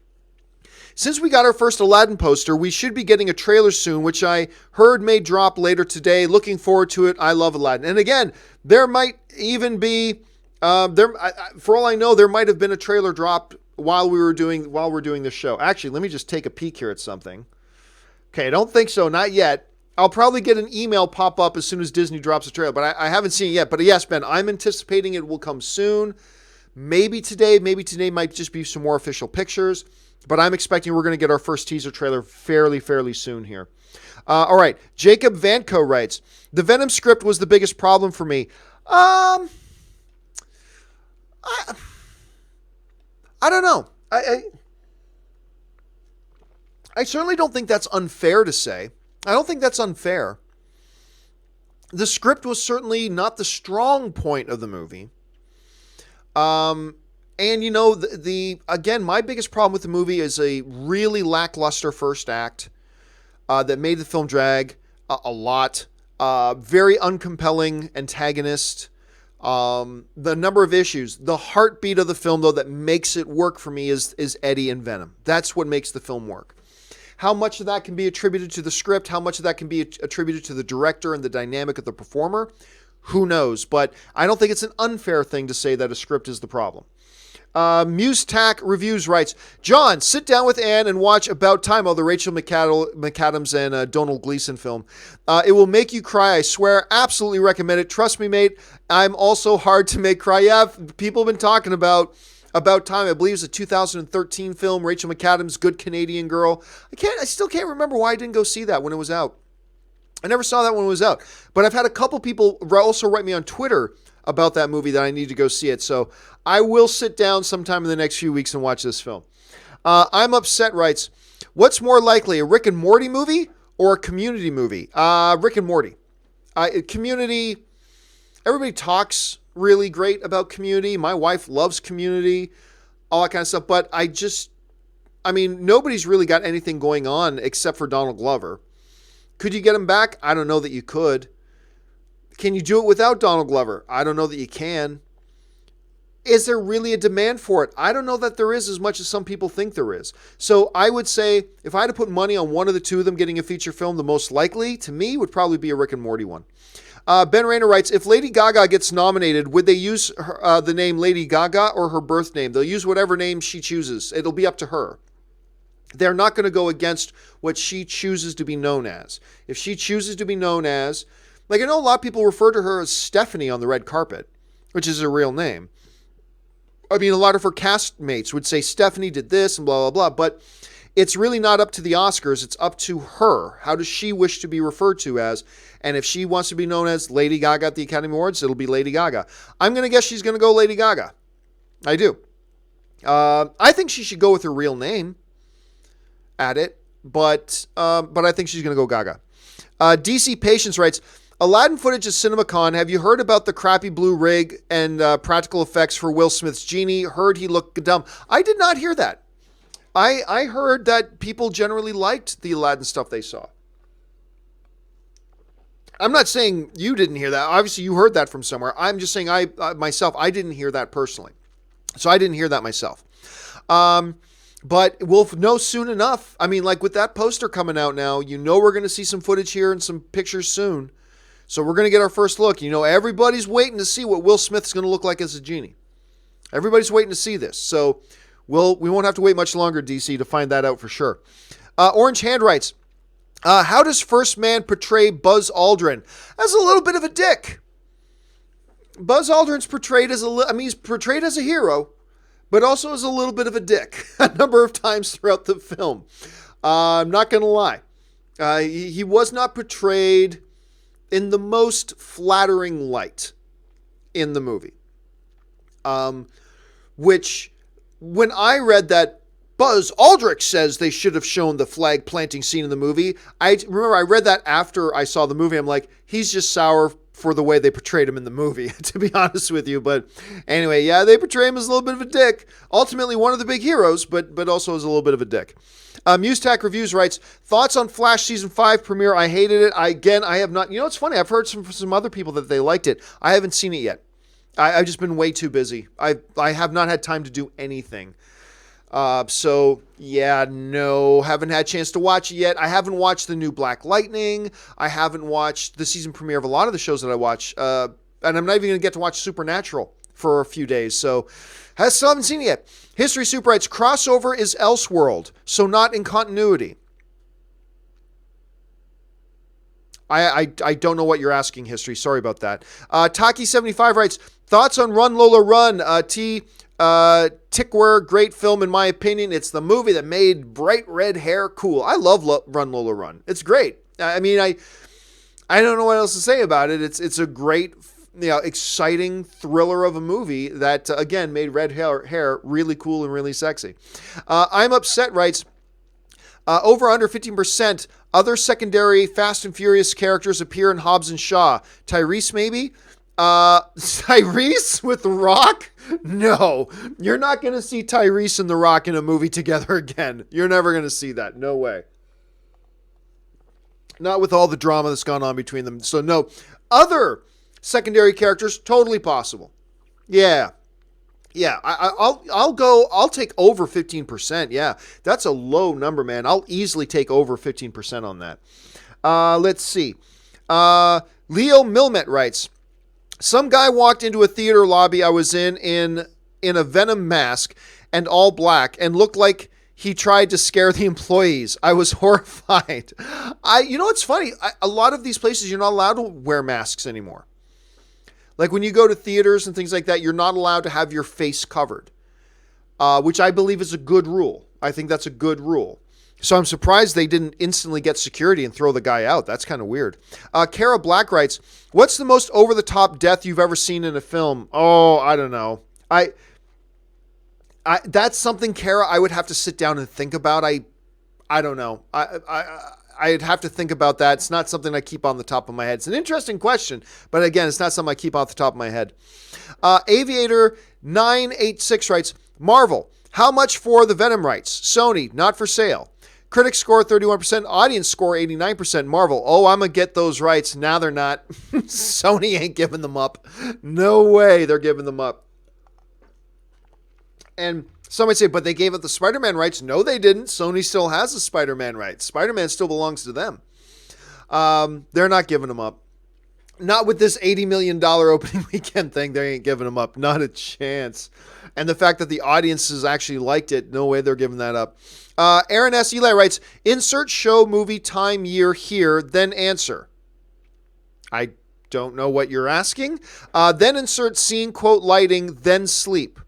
since we got our first Aladdin poster, we should be getting a trailer soon, which I heard may drop later today. Looking forward to it. I love Aladdin. And again, there might even be... for all I know, there might have been a trailer dropped while we're doing this show. Actually, let me just take a peek here at something. Okay, I don't think so, not yet. I'll probably get an email pop up as soon as Disney drops a trailer, but I haven't seen it yet. But yes, Ben, I'm anticipating it will come soon. Maybe today might just be some more official pictures. But I'm expecting we're going to get our first teaser trailer fairly soon here. All right. Jacob Vanco writes, the Venom script was the biggest problem for me. I don't know. I certainly don't think that's unfair to say. I don't think that's unfair. The script was certainly not the strong point of the movie. And, you know, again, my biggest problem with the movie is a really lackluster first act that made the film drag a lot. Very uncompelling antagonist. The number of issues. The heartbeat of the film, though, that makes it work for me is Eddie and Venom. That's what makes the film work. How much of that can be attributed to the script, how much of that can be attributed to the director and the dynamic of the performer, who knows? But I don't think it's an unfair thing to say that a script is the problem. MuseTac Reviews writes, John, sit down with Anne and watch About Time, the Rachel McAdams and Donald Gleason film. It will make you cry, I swear. Absolutely recommend it. Trust me, mate. I'm also hard to make cry. Yeah, people have been talking about Time. I believe it's a 2013 film. Rachel McAdams, good Canadian girl. I still can't remember why I didn't go see that when it was out. I never saw that when it was out. But I've had a couple people also write me on Twitter about that movie that I need to go see it. So I will sit down sometime in the next few weeks and watch this film. I'm Upset writes, what's more likely, a Rick and Morty movie or a Community movie? Rick and Morty. Community, everybody talks really great about Community. My wife loves Community, all that kind of stuff. But nobody's really got anything going on except for Donald Glover. Could you get him back? I don't know that you could. Can you do it without Donald Glover? I don't know that you can. Is there really a demand for it? I don't know that there is as much as some people think there is. So I would say if I had to put money on one of the two of them getting a feature film, the most likely to me would probably be a Rick and Morty one. Ben Rayner writes, if Lady Gaga gets nominated, would they use the name Lady Gaga or her birth name? They'll use whatever name she chooses. It'll be up to her. They're not going to go against what she chooses to be known as. If she chooses to be known as, like I know a lot of people refer to her as Stephanie on the red carpet, which is her real name. I mean, a lot of her castmates would say Stephanie did this and blah, blah, blah, but it's really not up to the Oscars. It's up to her. How does she wish to be referred to as? And if she wants to be known as Lady Gaga at the Academy Awards, it'll be Lady Gaga. I'm going to guess she's going to go Lady Gaga. I do. I think she should go with her real name at it, but I think she's going to go Gaga. DC Patience writes, Aladdin footage at CinemaCon. Have you heard about the crappy blue rig and practical effects for Will Smith's genie? Heard he looked dumb. I did not hear that. I heard that people generally liked the Aladdin stuff they saw. I'm not saying you didn't hear that. Obviously, you heard that from somewhere. I'm just saying I didn't hear that personally. So I didn't hear that myself. But we'll know soon enough. I mean, like with that poster coming out now, we're going to see some footage here and some pictures soon. So we're going to get our first look. Everybody's waiting to see what Will Smith's going to look like as a genie. Everybody's waiting to see this. So we won't have to wait much longer, DC, to find that out for sure. Orange Hand writes, how does First Man portray Buzz Aldrin? As a little bit of a dick. Buzz Aldrin's portrayed as he's portrayed as a hero, but also as a little bit of a dick a number of times throughout the film. I'm not going to lie. He was not portrayed in the most flattering light in the movie. Which, when I read that Buzz Aldrich says they should have shown the flag planting scene in the movie, I read that after I saw the movie. I'm like, he's just sour for the way they portrayed him in the movie, to be honest with you. But anyway, yeah, they portray him as a little bit of a dick. Ultimately, one of the big heroes, but also as a little bit of a dick. MuseTac Reviews writes, thoughts on Flash Season 5 premiere? I hated it. I have not. It's funny. I've heard from some other people that they liked it. I haven't seen it yet. I've just been way too busy. I have not had time to do anything. So yeah, no, haven't had a chance to watch it yet. I haven't watched the new Black Lightning. I haven't watched the season premiere of a lot of the shows that I watch. And I'm not even going to get to watch Supernatural for a few days. So still haven't seen it yet. History Soup writes, crossover is Elseworld, so not in continuity. I don't know what you're asking, History. Sorry about that. Taki75 writes, thoughts on Run Lola Run? Tickware, great film in my opinion. It's the movie that made bright red hair cool. I love Run Lola Run. It's great. I mean, I don't know what else to say about it. It's a great, exciting thriller of a movie that, again, made red hair really cool and really sexy. I'm Upset writes, over under 15%, other secondary Fast and Furious characters appear in Hobbs and Shaw. Tyrese, maybe? Tyrese with The Rock? No, you're not going to see Tyrese and The Rock in a movie together again. You're never going to see that. No way. Not with all the drama that's gone on between them. So no, other secondary characters, totally possible. Yeah. I'll take over 15%. Yeah, that's a low number, man. I'll easily take over 15% on that. Let's see. Leo Milmet writes, some guy walked into a theater lobby I was in a Venom mask and all black and looked like he tried to scare the employees. I was horrified. It's funny. A lot of these places, you're not allowed to wear masks anymore. Like when you go to theaters and things like that, you're not allowed to have your face covered, which I believe is a good rule. I think that's a good rule. So I'm surprised they didn't instantly get security and throw the guy out. That's kind of weird. Kara Black writes, what's the most over-the-top death you've ever seen in a film? Oh, I don't know. That's something, Kara, I would have to sit down and think about. I don't know. I'd have to think about that. It's not something I keep on the top of my head. It's an interesting question, but again, it's not something I keep off the top of my head. Aviator 986 writes, Marvel, how much for the Venom rights? Sony, not for sale. Critics score 31%, audience score 89%. Marvel, oh, I'm going to get those rights. Now they're not. Sony ain't giving them up. No way they're giving them up. And some might say, but they gave up the Spider-Man rights. No, they didn't. Sony still has the Spider-Man rights. Spider-Man still belongs to them. They're not giving them up. Not with this $80 million opening weekend thing. They ain't giving them up. Not a chance. And the fact that the audiences actually liked it, no way they're giving that up. Aaron S. Eli writes, insert show, movie, time, year here, then answer. I don't know what you're asking. Then insert scene, quote, lighting, then sleep.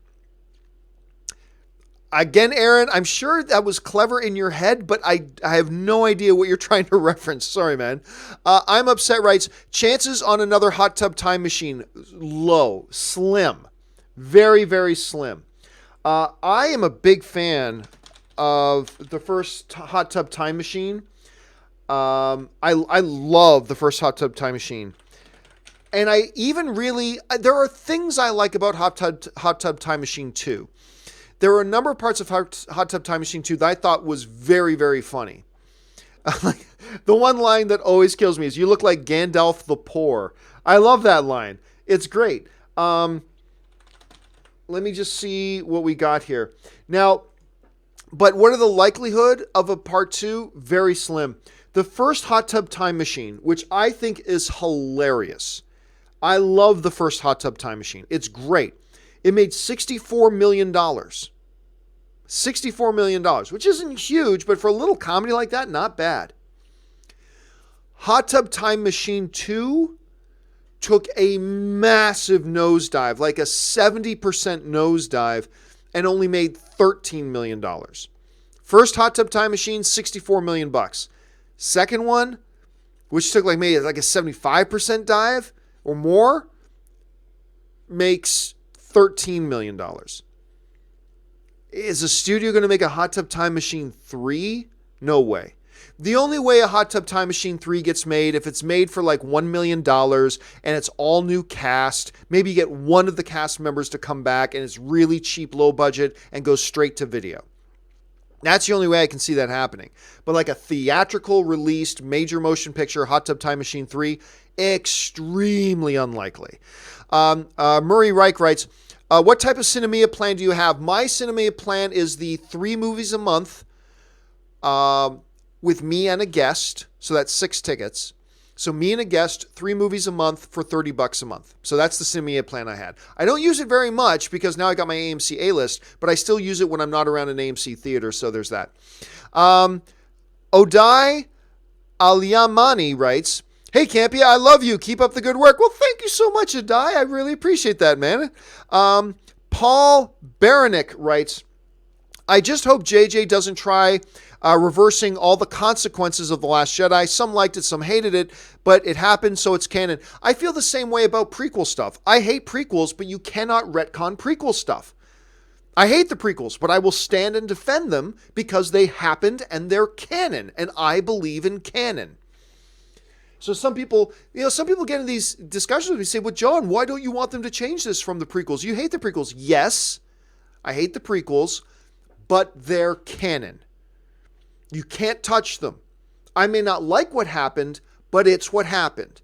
Again, Aaron, I'm sure that was clever in your head, but I have no idea what you're trying to reference. Sorry, man. I'm Upset writes, chances on another hot tub time machine, low, slim, very, very slim. I am a big fan of the first hot tub time machine. I love the first hot tub time machine. And I even really, there are things I like about hot tub time machine 2. There were a number of parts of Hot Tub Time Machine 2 that I thought was very, very funny. The one line that always kills me is, you look like Gandalf the Poor. I love that line. It's great. Let me just see what we got here. Now, but what are the likelihood of a part 2? Very slim. The first Hot Tub Time Machine, which I think is hilarious. I love the first Hot Tub Time Machine. It's great. It made $64 million. $64 million, which isn't huge, but for a little comedy like that, not bad. Hot Tub Time Machine 2 took a massive nosedive, like a 70% nosedive, and only made $13 million. First Hot Tub Time Machine, $64 million. Second one, which took maybe a 75% dive or more, makes $13 million. Is a studio going to make a Hot Tub Time Machine 3? No way. The only way a Hot Tub Time Machine 3 gets made, if it's made for $1 million and it's all new cast, maybe you get one of the cast members to come back and it's really cheap, low budget, and goes straight to video. That's the only way I can see that happening. But a theatrical released major motion picture, Hot Tub Time Machine 3, extremely unlikely. Murray Reich writes, what type of Cinemia plan do you have? My Cinemia plan is the 3 movies a month with me and a guest. So that's 6 tickets. So me and a guest, 3 movies a month for $30 a month. So that's the Cinemia plan I had. I don't use it very much because now I got my AMC A-list, but I still use it when I'm not around an AMC theater. So there's that. Odai Aliamani writes, hey, Campea, I love you. Keep up the good work. Well, thank you so much, Adai. I really appreciate that, man. Paul Baranick writes, I just hope JJ doesn't try reversing all the consequences of The Last Jedi. Some liked it, some hated it, but it happened, so it's canon. I feel the same way about prequel stuff. I hate prequels, but you cannot retcon prequel stuff. I hate the prequels, but I will stand and defend them because they happened and they're canon, and I believe in canon. So some people get in these discussions with me and say, well, John, why don't you want them to change this from the prequels? You hate the prequels. Yes, I hate the prequels, but they're canon. You can't touch them. I may not like what happened, but it's what happened.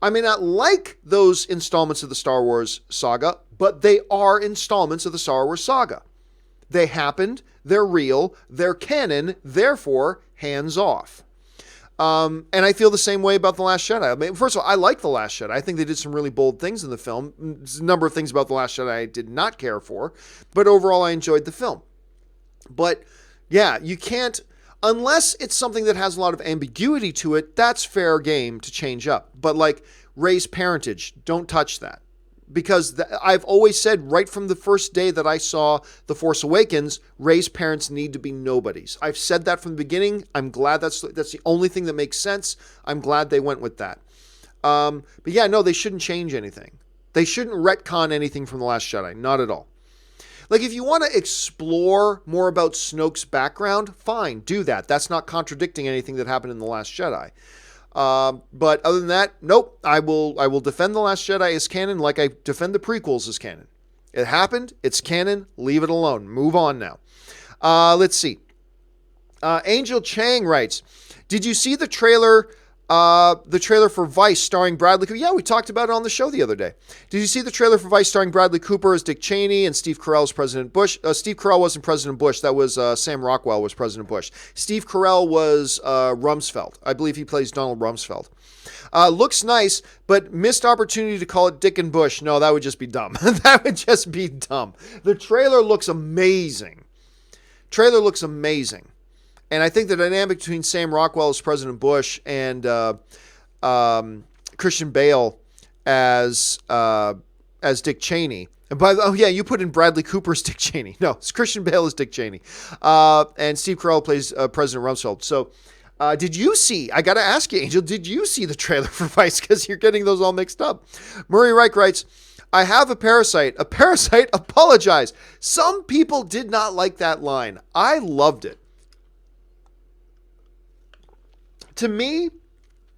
I may not like those installments of the Star Wars saga, but they are installments of the Star Wars saga. They happened, they're real, they're canon, therefore, hands off. And I feel the same way about The Last Jedi. I mean, first of all, I like The Last Jedi. I think they did some really bold things in the film. There's a number of things about The Last Jedi I did not care for, but overall I enjoyed the film. But yeah, you can't, unless it's something that has a lot of ambiguity to it, that's fair game to change up. But like Rey's parentage, don't touch that. Because I've always said right from the first day that I saw The Force Awakens, Rey's parents need to be nobodies. I've said that from the beginning. I'm glad that's the only thing that makes sense. I'm glad they went with that. But yeah, no, they shouldn't change anything. They shouldn't retcon anything from The Last Jedi. Not at all. Like, if you want to explore more about Snoke's background, fine, do that. That's not contradicting anything that happened in The Last Jedi. But other than that, nope, I will defend The Last Jedi as canon like I defend the prequels as canon. It happened, it's canon, leave it alone. Move on now. Let's see. Angel Chang writes, did you see the trailer for Vice starring Bradley Cooper? Yeah, we talked about it on the show the other day. Did you see the trailer for Vice starring Bradley Cooper as Dick Cheney and Steve Carell as President Bush? Steve Carell wasn't President Bush. That was Sam Rockwell was President Bush. Steve Carell was Rumsfeld. I believe he plays Donald Rumsfeld. Looks nice, but missed opportunity to call it Dick and Bush. No, that would just be dumb. That would just be dumb. The trailer looks amazing. And I think the dynamic between Sam Rockwell as President Bush and Christian Bale as Dick Cheney. And you put in Bradley Cooper as Dick Cheney. No, it's Christian Bale as Dick Cheney. And Steve Carell plays President Rumsfeld. So did you see, I got to ask you, Angel, did you see the trailer for Vice? Because you're getting those all mixed up. Murray Reich writes, I have a parasite. A parasite, apologize. Some people did not like that line. I loved it. To me,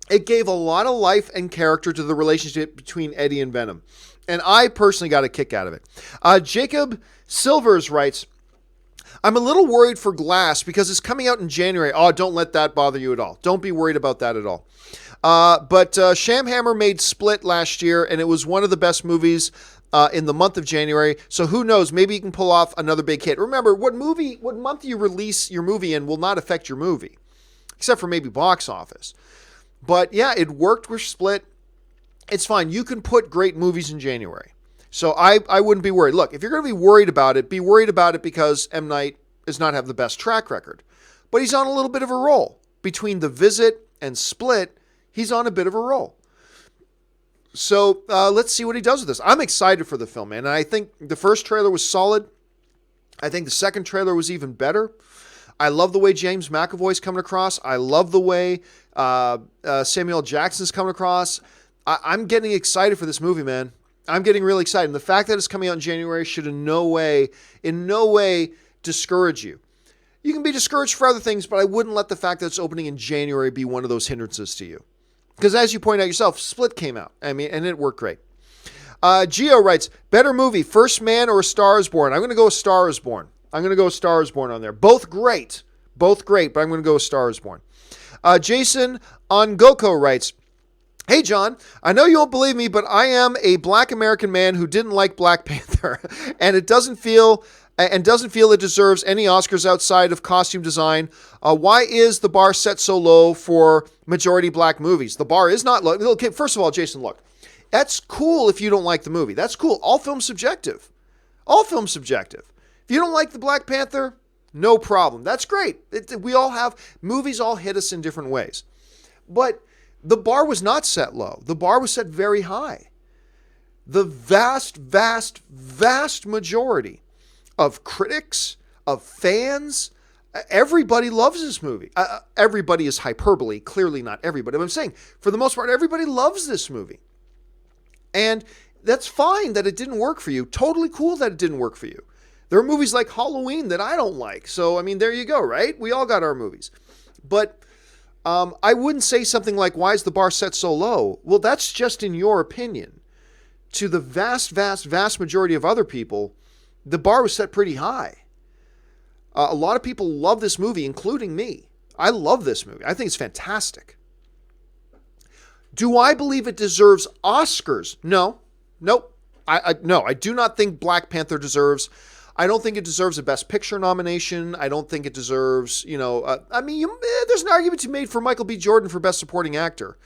it gave a lot of life and character to the relationship between Eddie and Venom. And I personally got a kick out of it. Jacob Silvers writes, I'm a little worried for Glass because it's coming out in January. Oh, don't let that bother you at all. Don't be worried about that at all. But Shamhammer made Split last year, and it was one of the best movies in the month of January. So who knows? Maybe you can pull off another big hit. Remember, what month you release your movie in will not affect your movie, except for maybe box office. But yeah, it worked with Split. It's fine. You can put great movies in January. So I wouldn't be worried. Look, if you're going to be worried about it, be worried about it because M. Night does not have the best track record. But he's on a little bit of a roll. Between The Visit and Split, he's on a bit of a roll. So let's see what he does with this. I'm excited for the film, man. And I think the first trailer was solid. I think the second trailer was even better. I love the way James McAvoy's coming across. I love the way Samuel Jackson's coming across. I'm getting excited for this movie, man. I'm getting really excited. And the fact that it's coming out in January should in no way discourage you. You can be discouraged for other things, but I wouldn't let the fact that it's opening in January be one of those hindrances to you. Because as you point out yourself, Split came out. And it worked great. Gio writes, better movie, First Man or A Star Is Born? I'm going to go A Star Is Born. On there. Both great, but I'm going to go A Star Is Born. Jason Ongoko writes, hey, John, I know you won't believe me, but I am a black American man who didn't like Black Panther, and doesn't feel it deserves any Oscars outside of costume design. Why is the bar set so low for majority black movies? The bar is not low. Okay, first of all, Jason, look, that's cool if you don't like the movie. That's cool. All film's subjective. If you don't like the Black Panther, no problem. That's great. Movies all hit us in different ways. But the bar was not set low. The bar was set very high. The vast majority of critics, of fans, everybody loves this movie. Everybody is hyperbole, clearly not everybody. But I'm saying, for the most part, everybody loves this movie. And that's fine that it didn't work for you. Totally cool that it didn't work for you. There are movies like Halloween that I don't like. So, I mean, there you go, right? We all got our movies. But I wouldn't say something like, why is the bar set so low? Well, that's just in your opinion. To the vast majority of other people, the bar was set pretty high. A lot of people love this movie, including me. I love this movie. I think it's fantastic. Do I believe it deserves Oscars? No. Nope. No, I do not think Black Panther deserves. I don't think it deserves a Best Picture nomination. I don't think it deserves, there's an argument to be made for Michael B. Jordan for Best Supporting Actor.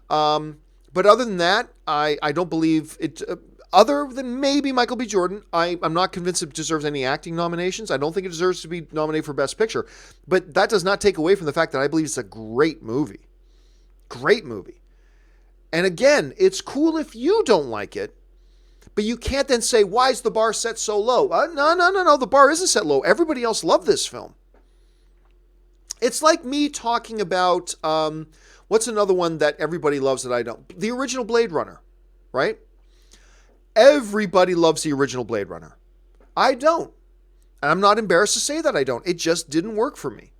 But other than that, I don't believe it. Other than maybe Michael B. Jordan, I'm not convinced it deserves any acting nominations. I don't think it deserves to be nominated for Best Picture. But that does not take away from the fact that I believe it's a great movie. Great movie. And again, it's cool if you don't like it, but you can't then say, why is the bar set so low? No. The bar isn't set low. Everybody else loved this film. It's like me talking about, what's another one that everybody loves that I don't? The original Blade Runner, right? Everybody loves the original Blade Runner. I don't. And I'm not embarrassed to say that I don't. It just didn't work for me.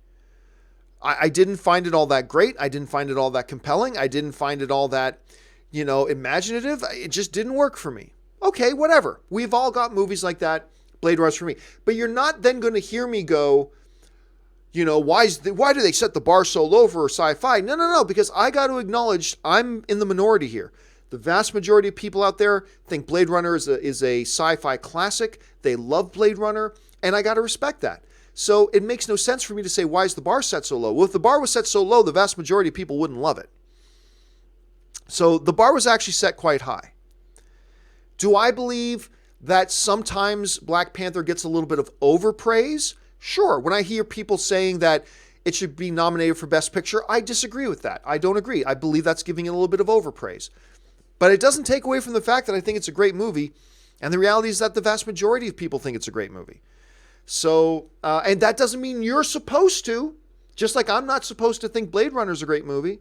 I didn't find it all that great. I didn't find it all that compelling. I didn't find it all that, imaginative. It just didn't work for me. Okay, whatever. We've all got movies like that. Blade Runner's for me. But you're not then going to hear me go, why do they set the bar so low for sci-fi? No, because I got to acknowledge I'm in the minority here. The vast majority of people out there think Blade Runner is a sci-fi classic. They love Blade Runner, and I got to respect that. So it makes no sense for me to say, why is the bar set so low? Well, if the bar was set so low, the vast majority of people wouldn't love it. So the bar was actually set quite high. Do I believe that sometimes Black Panther gets a little bit of overpraise? Sure. When I hear people saying that it should be nominated for Best Picture, I disagree with that. I don't agree. I believe that's giving it a little bit of overpraise. But it doesn't take away from the fact that I think it's a great movie. And the reality is that the vast majority of people think it's a great movie. So, and that doesn't mean you're supposed to. Just like I'm not supposed to think Blade Runner is a great movie.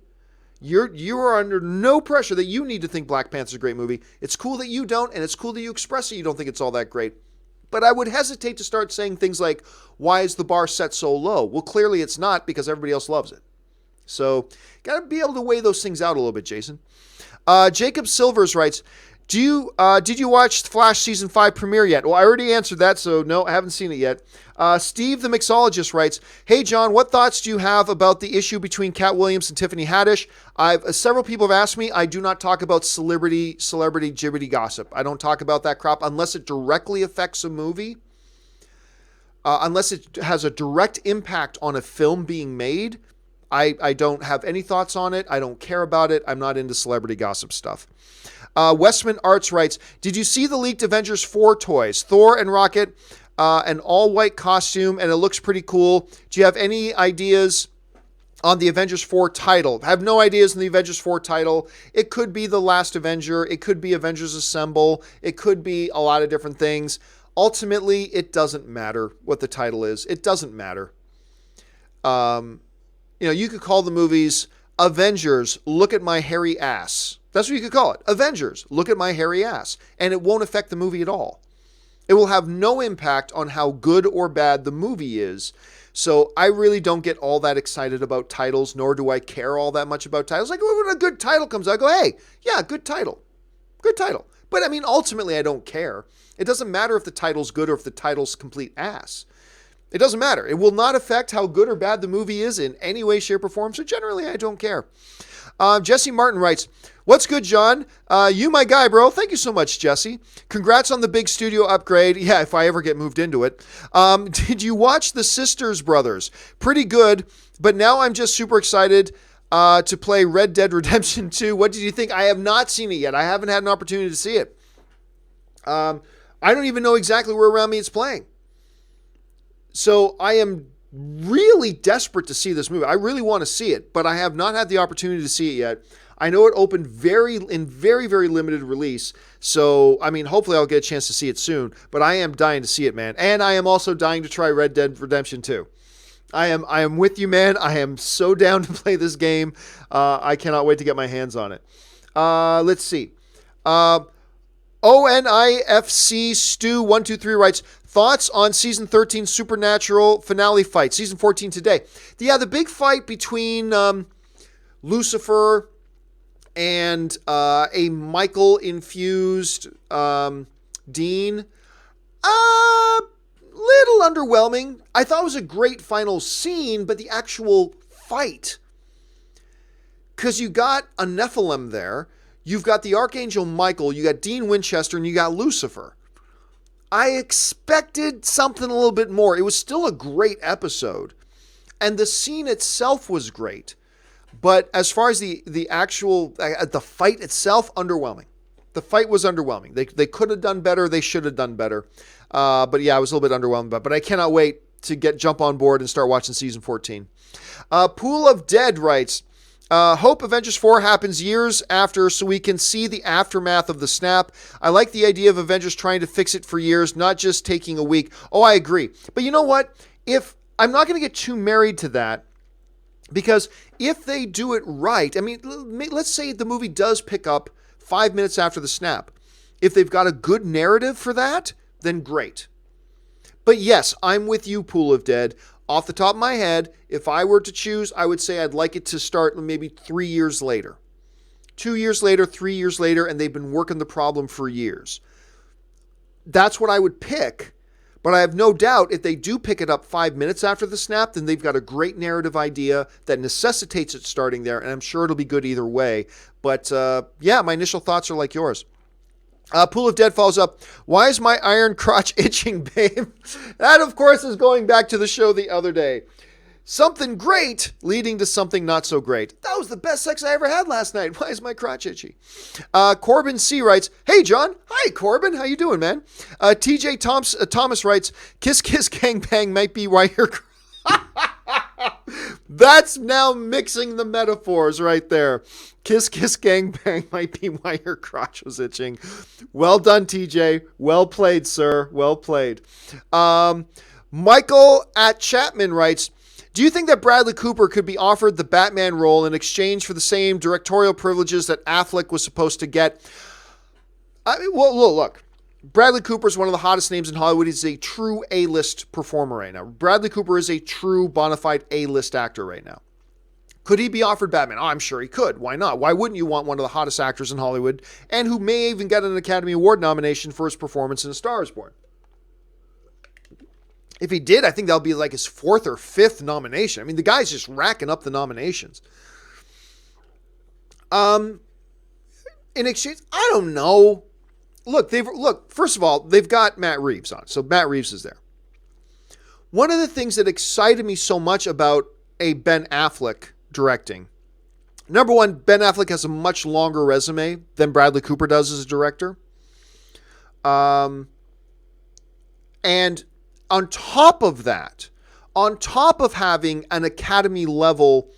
You are under no pressure that you need to think Black Panther is a great movie. It's cool that you don't, and it's cool that you express that you don't think it's all that great. But I would hesitate to start saying things like, why is the bar set so low? Well, clearly it's not, because everybody else loves it. So, got to be able to weigh those things out a little bit, Jason. Jacob Silvers writes, did you watch Flash Season 5 premiere yet? Well, I already answered that, so no, I haven't seen it yet. Steve the Mixologist writes, hey, John, what thoughts do you have about the issue between Cat Williams and Tiffany Haddish? Several people have asked me. I do not talk about celebrity jibbity gossip. I don't talk about that crap unless it directly affects a movie. Unless it has a direct impact on a film being made. I don't have any thoughts on it. I don't care about it. I'm not into celebrity gossip stuff. Westman Arts writes, did you see the leaked Avengers 4 toys? Thor and Rocket, an all-white costume, and it looks pretty cool. Do you have any ideas on the Avengers 4 title? I have no ideas on the Avengers 4 title. It could be The Last Avenger. It could be Avengers Assemble. It could be a lot of different things. Ultimately, it doesn't matter what the title is. It doesn't matter. You could call the movies Avengers, Look at My Hairy Ass. That's what you could call it. Avengers, Look at My Hairy Ass. And it won't affect the movie at all. It will have no impact on how good or bad the movie is. So I really don't get all that excited about titles, nor do I care all that much about titles. Like when a good title comes out, I go, hey, yeah, good title. Good title. But I mean, ultimately, I don't care. It doesn't matter if the title's good or if the title's complete ass. It doesn't matter. It will not affect how good or bad the movie is in any way, shape, or form. So generally, I don't care. Jesse Martin writes, what's good, John? You my guy, bro. Thank you so much, Jesse. Congrats on the big studio upgrade. Yeah, if I ever get moved into it. Did you watch The Sisters Brothers? Pretty good, but now I'm just super excited to play Red Dead Redemption 2. What did you think? I have not seen it yet. I haven't had an opportunity to see it. I don't even know exactly where around me it's playing. So I am really desperate to see this movie. I really want to see it, but I have not had the opportunity to see it yet. I know it opened very, very limited release. So, I mean, hopefully I'll get a chance to see it soon, but I am dying to see it, man. And I am also dying to try Red Dead Redemption 2. I am with you, man. I am so down to play this game. I cannot wait to get my hands on it. Let's see. ONIFC Stu123 writes, thoughts on season 13 Supernatural finale fight, season 14 today. Yeah, the big fight between Lucifer and a Michael-infused Dean. Little underwhelming. I thought it was a great final scene, but the actual fight, because you got a Nephilim there, you've got the Archangel Michael, you got Dean Winchester, and you got Lucifer. I expected something a little bit more. It was still a great episode, and the scene itself was great. But as far as the actual, the fight itself, underwhelming. The fight was underwhelming. They could have done better. They should have done better. But yeah, I was a little bit underwhelmed. But I cannot wait to jump on board and start watching season 14. Pool of Dead writes, hope Avengers 4 happens years after so we can see the aftermath of the snap. I like the idea of Avengers trying to fix it for years, not just taking a week. Oh, I agree. But you know what? I'm not going to get too married to that, because if they do it right, I mean, let's say the movie does pick up 5 minutes after the snap. If they've got a good narrative for that, then great. But yes, I'm with you, Pool of Dead. Off the top of my head, if I were to choose, I would say I'd like it to start maybe 3 years later. 2 years later, 3 years later, and they've been working the problem for years. That's what I would pick. But I have no doubt if they do pick it up 5 minutes after the snap, then they've got a great narrative idea that necessitates it starting there, and I'm sure it'll be good either way. But yeah, my initial thoughts are like yours. Pool of Dead follows up, why is my iron crotch itching, babe? That, of course, is going back to the show the other day. Something great leading to something not so great. That was the best sex I ever had last night. Why is my crotch itchy? Corbin C. writes, hey, John. Hi, Corbin. How you doing, man? TJ Thomas writes, kiss, kiss, gang, bang might be why you're... That's now mixing the metaphors right there. Kiss, kiss, gang, bang might be why your crotch was itching. Well done, TJ. Well played, sir. Well played. Michael at Chapman writes, do you think that Bradley Cooper could be offered the Batman role in exchange for the same directorial privileges that Affleck was supposed to get? Well, look. Bradley Cooper is one of the hottest names in Hollywood. He's a true A-list performer right now. Bradley Cooper is a true bona fide A-list actor right now. Could he be offered Batman? Oh, I'm sure he could. Why not? Why wouldn't you want one of the hottest actors in Hollywood and who may even get an Academy Award nomination for his performance in A Star is Born? If he did, I think that'll be like his 4th or 5th nomination. I mean, the guy's just racking up the nominations. In exchange, I don't know. Look, first of all, they've got Matt Reeves on. So Matt Reeves is there. One of the things that excited me so much about a Ben Affleck directing, number one, Ben Affleck has a much longer resume than Bradley Cooper does as a director. And on top of that, on top of having an Academy level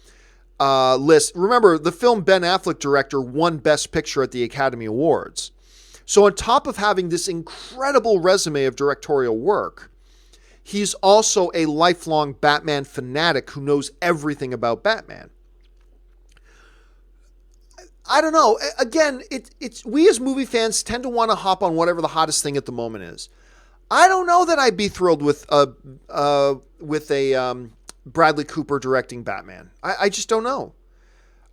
list, remember the film Ben Affleck director won Best Picture at the Academy Awards. So on top of having this incredible resume of directorial work, he's also a lifelong Batman fanatic who knows everything about Batman. I don't know. Again, it's we as movie fans tend to want to hop on whatever the hottest thing at the moment is. I don't know that I'd be thrilled with a Bradley Cooper directing Batman. I just don't know.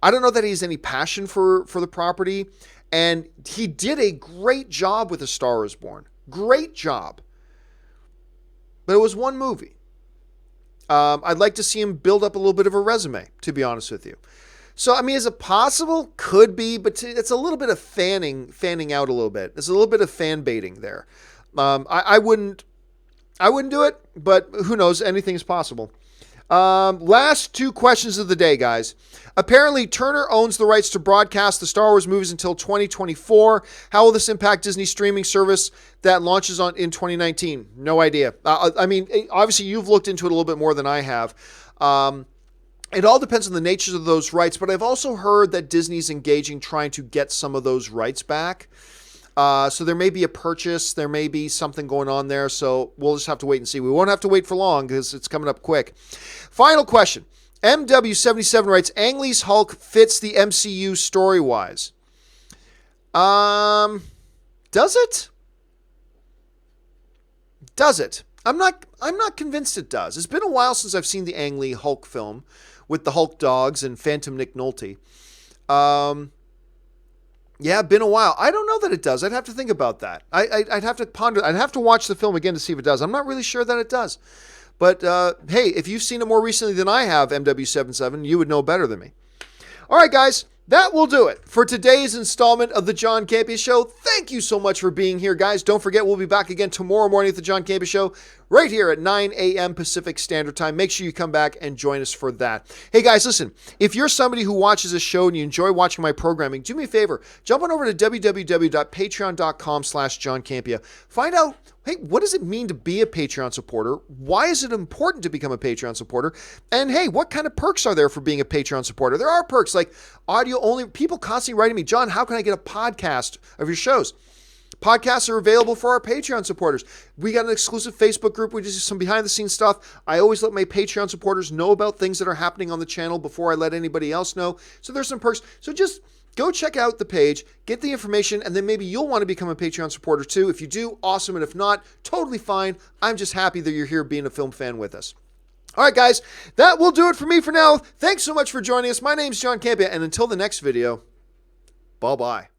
I don't know that he has any passion for the property. And he did a great job with A Star is Born. Great job. But it was one movie. I'd like to see him build up a little bit of a resume, to be honest with you. So, I mean, is it possible? Could be, but it's a little bit of fanning out a little bit. There's a little bit of fan baiting there. I wouldn't do it, but who knows? Anything is possible. Last two questions of the day, guys. Apparently, Turner owns the rights to broadcast the Star Wars movies until 2024. How will this impact Disney's streaming service that launches in 2019? No idea. I mean, obviously, you've looked into it a little bit more than I have. It all depends on the nature of those rights, but I've also heard that Disney's engaging trying to get some of those rights back. So there may be a purchase, there may be something going on there, so we'll just have to wait and see. We won't have to wait for long because it's coming up quick. Final question. MW77 writes, Ang Lee's Hulk fits the MCU story-wise. Does it? Does it? I'm not convinced it does. It's been a while since I've seen the Ang Lee Hulk film with the Hulk dogs and Phantom Nick Nolte. Yeah, been a while. I don't know that it does. I'd have to think about that. I'd have to ponder. I'd have to watch the film again to see if it does. I'm not really sure that it does. But hey, if you've seen it more recently than I have, MW77, you would know better than me. All right, guys. That will do it for today's installment of the John Campea Show. Thank you so much for being here, guys. Don't forget, we'll be back again tomorrow morning at the John Campea Show, right here at 9 a.m. Pacific Standard Time. Make sure you come back and join us for that. Hey, guys, listen, if you're somebody who watches this show and you enjoy watching my programming, do me a favor. Jump on over to www.patreon.com/John Campea. Find out, hey, what does it mean to be a Patreon supporter? Why is it important to become a Patreon supporter? And hey, what kind of perks are there for being a Patreon supporter? There are perks like audio only. People constantly writing me, John, how can I get a podcast of your shows? Podcasts are available for our Patreon supporters. We got an exclusive Facebook group. We just do some behind the scenes stuff. I always let my Patreon supporters know about things that are happening on the channel before I let anybody else know. So there's some perks. So just go check out the page, get the information, and then maybe you'll want to become a Patreon supporter too. If you do, awesome. And if not, totally fine. I'm just happy that you're here being a film fan with us. All right, guys, that will do it for me for now. Thanks so much for joining us. My name's John Campea, and until the next video, bye-bye.